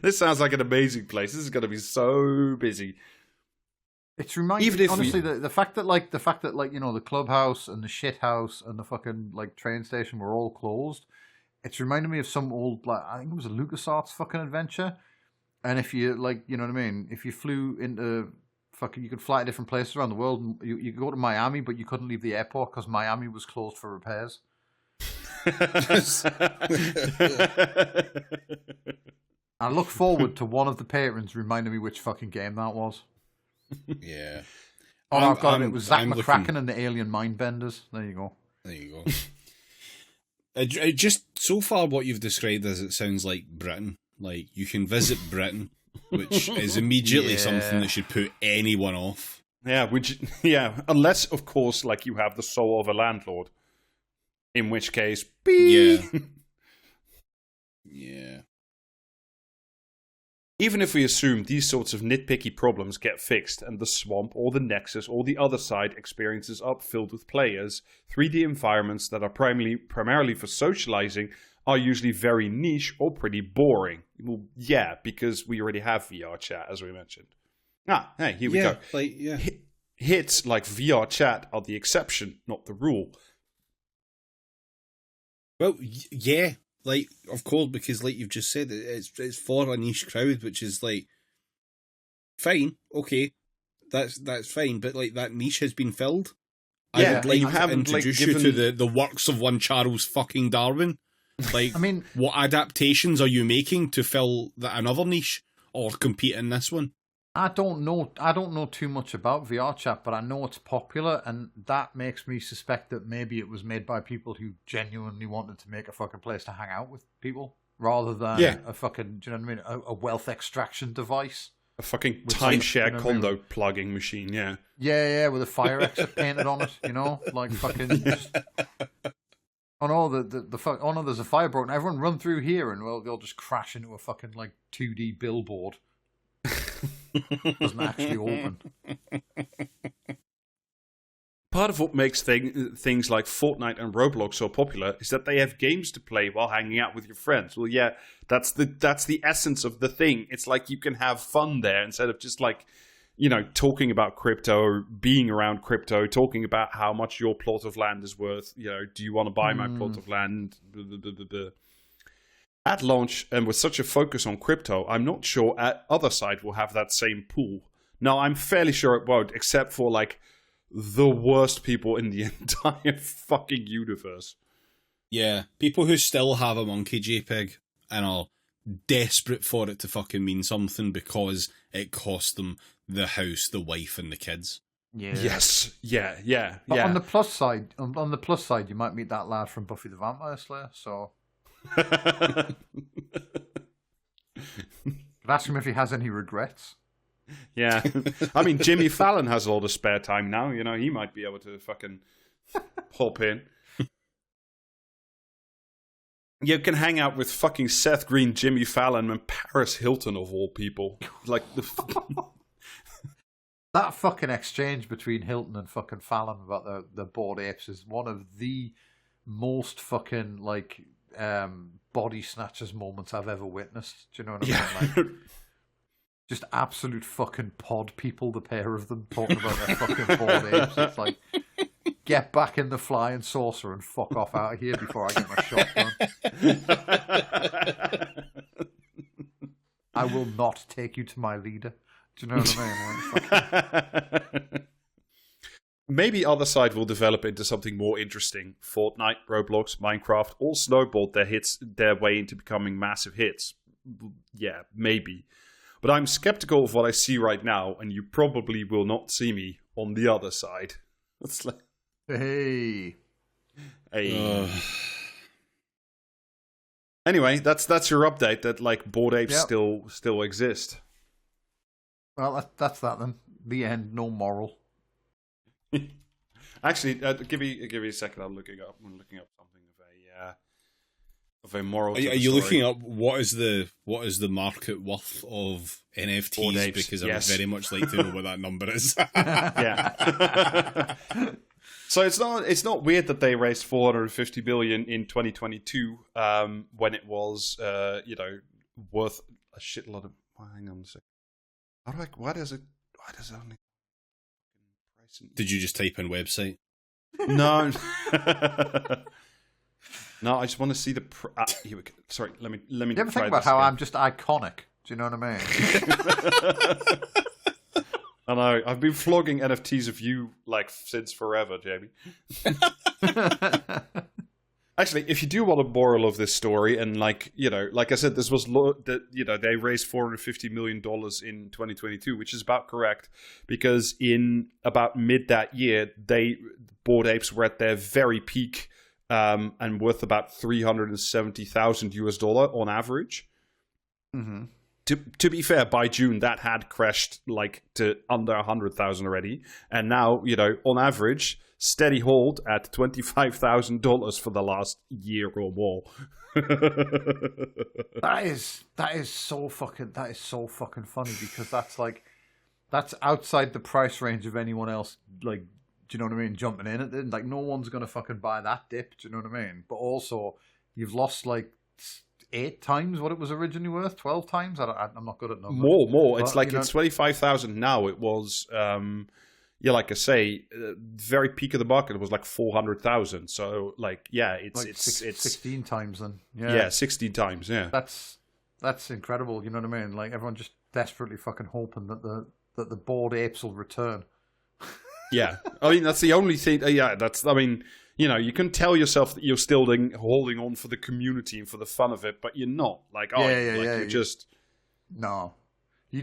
Speaker 3: This sounds like an amazing place. This is going to be so busy.
Speaker 2: It's reminding me, honestly, the fact that the clubhouse and the shit house and the fucking like train station were all closed. It's reminding me of some old, I think it was a LucasArts fucking adventure. And if you, you know what I mean? If you flew into you could fly to different places around the world. And you could go to Miami, but you couldn't leave the airport because Miami was closed for repairs. I look forward to one of the patrons reminding me which fucking game that was.
Speaker 1: Yeah.
Speaker 2: Oh, I've got it. It was Zach McCracken and the Alien Mindbenders. There you go.
Speaker 1: There you go. It just, so far what you've described as it sounds like Britain. Like, you can visit Britain, which is immediately something that should put anyone off.
Speaker 3: Yeah, unless, of course, like you have the soul of a landlord. In which case,
Speaker 1: yeah. Yeah.
Speaker 3: Even if we assume these sorts of nitpicky problems get fixed and the swamp or the nexus or the other side experiences are filled with players, 3D environments that are primarily for socializing are usually very niche or pretty boring. Well, yeah, because we already have VR chat, as we mentioned. Hey, here we go. Hits like VR chat are the exception, not the rule.
Speaker 1: Well, yeah. Like, of course, because like you've just said, it's for a niche crowd, which is like, fine, okay, that's fine, but like that niche has been filled.
Speaker 3: Yeah,
Speaker 1: I would like
Speaker 3: you
Speaker 1: to introduce you to the works of one Charles fucking Darwin. Like, I mean, what adaptations are you making to fill another niche or compete in this one?
Speaker 2: I don't know too much about VR chat, but I know it's popular, and that makes me suspect that maybe it was made by people who genuinely wanted to make a fucking place to hang out with people, rather than a fucking, do you know what I mean, a wealth extraction device.
Speaker 3: A fucking timeshare condo plugging machine, yeah.
Speaker 2: Yeah, with a fire exit painted on it, you know, like fucking just... Oh no, oh no, there's a fire broken. Everyone run through here, and they'll just crash into a fucking like 2D billboard. Doesn't actually open.
Speaker 3: Part of what makes things like Fortnite and Roblox so popular is that they have games to play while hanging out with your friends. Well, yeah, that's the essence of the thing. It's like you can have fun there instead of just like, you know, talking about crypto or being around crypto, talking about how much your plot of land is worth. You know, do you want to buy my plot of land? Blah, blah, blah, blah, blah. At launch, and with such a focus on crypto, I'm not sure other side will have that same pool. No, I'm fairly sure it won't, except for like the worst people in the entire fucking universe.
Speaker 1: Yeah, people who still have a monkey JPEG and are desperate for it to fucking mean something because it cost them the house, the wife, and the kids.
Speaker 2: Yeah.
Speaker 3: Yes. Yeah.
Speaker 2: But on the plus side, you might meet that lad from Buffy the Vampire Slayer. So. Ask him if he has any regrets.
Speaker 3: Yeah, I mean, Jimmy Fallon has all the spare time now. You know, he might be able to fucking hop in. You can hang out with fucking Seth Green, Jimmy Fallon, and Paris Hilton of all people. Like
Speaker 2: that fucking exchange between Hilton and fucking Fallon about the Bored Apes is one of the most fucking like body snatchers moments I've ever witnessed. Do you know what I mean? Like, just absolute fucking pod people, the pair of them talking about their fucking Bored Apes. It's like, get back in the flying saucer and fuck off out of here before I get my shotgun. I will not take you to my leader. Do you know what I mean? Like,
Speaker 3: maybe other side will develop into something more interesting. Fortnite, Roblox, Minecraft all snowballed their way into becoming massive hits. Yeah, maybe. But I'm skeptical of what I see right now, and you probably will not see me on the other side. It's like,
Speaker 2: Hey.
Speaker 3: Anyway, that's your update. That like Bored Apes still exist.
Speaker 2: Well, that's that then. The end. No moral.
Speaker 3: Actually, give me a second. I'm looking up something of a moral.
Speaker 1: Are you looking up what is the market worth of NFTs? Because I would very much like to know what that number is.
Speaker 3: Yeah. So it's not weird that they raised 450 billion in 2022 when it was worth a shitload of. Hang on a second. Why does it only?
Speaker 1: Did you just type in website?
Speaker 3: No. No, I just want to see the. Here we go. Sorry, let me.
Speaker 2: You ever think about how I'm just iconic? Do you know what I mean?
Speaker 3: I know. I've been flogging NFTs of you like since forever, Jamie. Actually, if you do want a moral of this story, and like I said, this was they raised $450 million in 2022, which is about correct, because in about mid that year, Bored Apes were at their very peak, and worth about $370,000 on average.
Speaker 2: Mm-hmm.
Speaker 3: To be fair, by June that had crashed like to under 100,000 already, and now on average, steady hold at $25,000 for the last year or more.
Speaker 2: That is so fucking funny, because that's outside the price range of anyone else. Like, do you know what I mean? Jumping in at it, like no one's gonna fucking buy that dip. Do you know what I mean? But also, you've lost like 8 times what it was originally worth, 12 times. I'm not good at numbers.
Speaker 3: More. It's like it's 25,000 now. It was, like I say, very peak of the market. It was like 400,000. So, like, yeah, it's
Speaker 2: 16 times then.
Speaker 3: Yeah, 16 times. Yeah,
Speaker 2: that's incredible. You know what I mean? Like everyone just desperately fucking hoping that the Bored Apes will return.
Speaker 3: Yeah, I mean that's the only thing. You can tell yourself that you're still holding on for the community and for the fun of it, but you're not. You're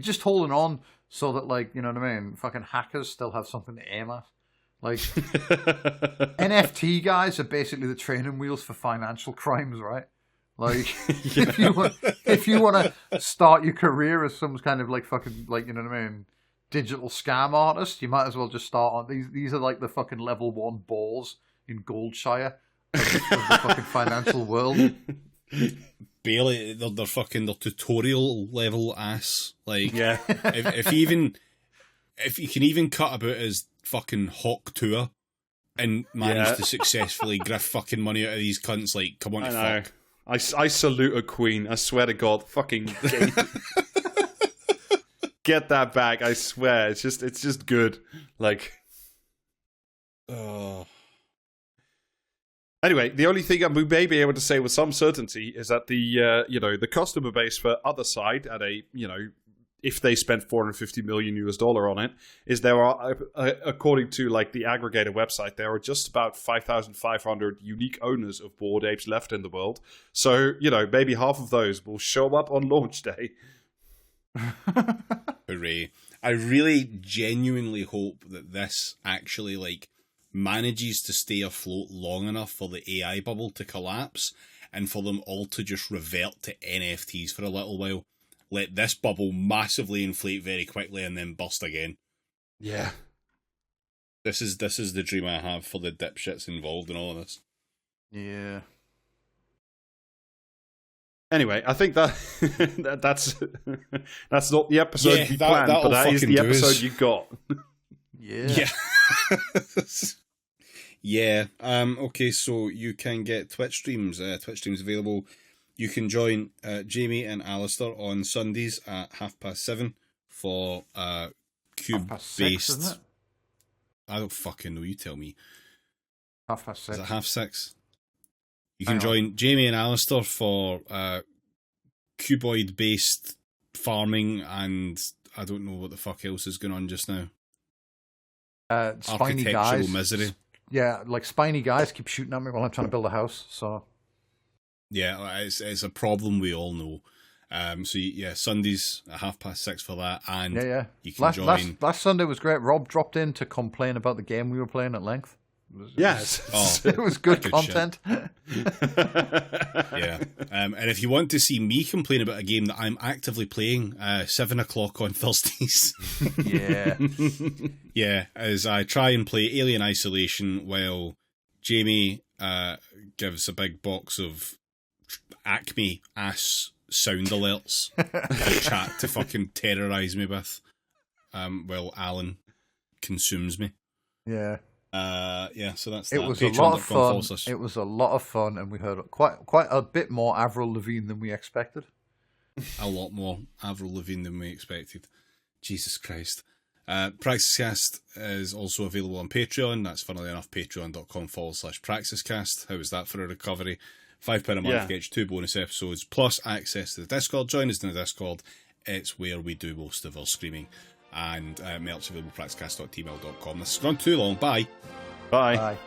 Speaker 3: just
Speaker 2: holding on so that, like, you know what I mean? Fucking hackers still have something to aim at. Like, NFT guys are basically the training wheels for financial crimes, right? Like, if you want to start your career as some kind of like fucking, like, you know what I mean, digital scam artist, you might as well just start on these are like the fucking level 1 balls in Goldshire of the fucking financial world.
Speaker 1: Barely, they're fucking tutorial level ass. Like,
Speaker 3: yeah.
Speaker 1: if you can even cut about his fucking hawk tour and manage to successfully grift fucking money out of these cunts, like, come on, fuck.
Speaker 3: I salute a queen. I swear to God, fucking get that back. I swear, it's just good. Like, Anyway, the only thing we may be able to say with some certainty is that the customer base for Other Side at if they spent $450 million on it, is there are, according to like the aggregator website, there are just about 5,500 unique owners of Bored Apes left in the world. So, maybe half of those will show up on launch day.
Speaker 1: Hooray. I really genuinely hope that this actually like manages to stay afloat long enough for the AI bubble to collapse and for them all to just revert to NFTs for a little while. Let this bubble massively inflate very quickly and then burst again.
Speaker 3: Yeah.
Speaker 1: This is the dream I have for the dipshits involved in all of this.
Speaker 2: Yeah.
Speaker 3: Anyway, I think that's not the episode you planned, but that is the episode you got.
Speaker 2: Yeah.
Speaker 1: Yeah. Okay, so you can get Twitch streams. Twitch streams available. You can join Jamie and Alistair on Sundays at 7:30 for cube-based.
Speaker 2: Isn't it?
Speaker 1: I don't fucking know. You tell me.
Speaker 2: 6:30.
Speaker 1: Is it 6:30? You can join Jamie and Alistair for cuboid-based farming, and I don't know what the fuck else is going on just now.
Speaker 2: Spiny
Speaker 1: Architectural
Speaker 2: guys.
Speaker 1: misery.
Speaker 2: Yeah, like spiny guys keep shooting at me while I'm trying to build a house. So
Speaker 1: yeah, it's a problem we all know. So yeah, Sundays at 6:30 for that, and
Speaker 2: Yeah.
Speaker 1: you can join.
Speaker 2: Last Sunday was great. Rob dropped in to complain about the game we were playing at length.
Speaker 3: Yes.
Speaker 2: It was good
Speaker 1: Good
Speaker 2: content.
Speaker 1: Yeah, and if you want to see me complain about a game that I'm actively playing, 7:00 on Thursdays.
Speaker 2: Yeah.
Speaker 1: Yeah, as I try and play Alien Isolation while Jamie gives a big box of Acme ass sound alerts for chat to fucking terrorise me with, while Alan consumes me.
Speaker 2: Yeah.
Speaker 1: So that's
Speaker 2: It
Speaker 1: that.
Speaker 2: was a lot of fun.
Speaker 1: //
Speaker 2: It was a lot of fun, and we heard quite a bit more Avril Lavigne than we expected.
Speaker 1: A lot more Avril Lavigne than we expected. Jesus Christ. Praxiscast is also available on Patreon. That's funnily enough patreon.com/praxiscast. How was that for a recovery? £5 a month gets 2 bonus episodes plus access to the Discord. Join us in the Discord. It's where we do most of our screaming. And merch available praxiscast.tmail.com. This has gone too long. Bye.
Speaker 3: Bye.
Speaker 2: Bye.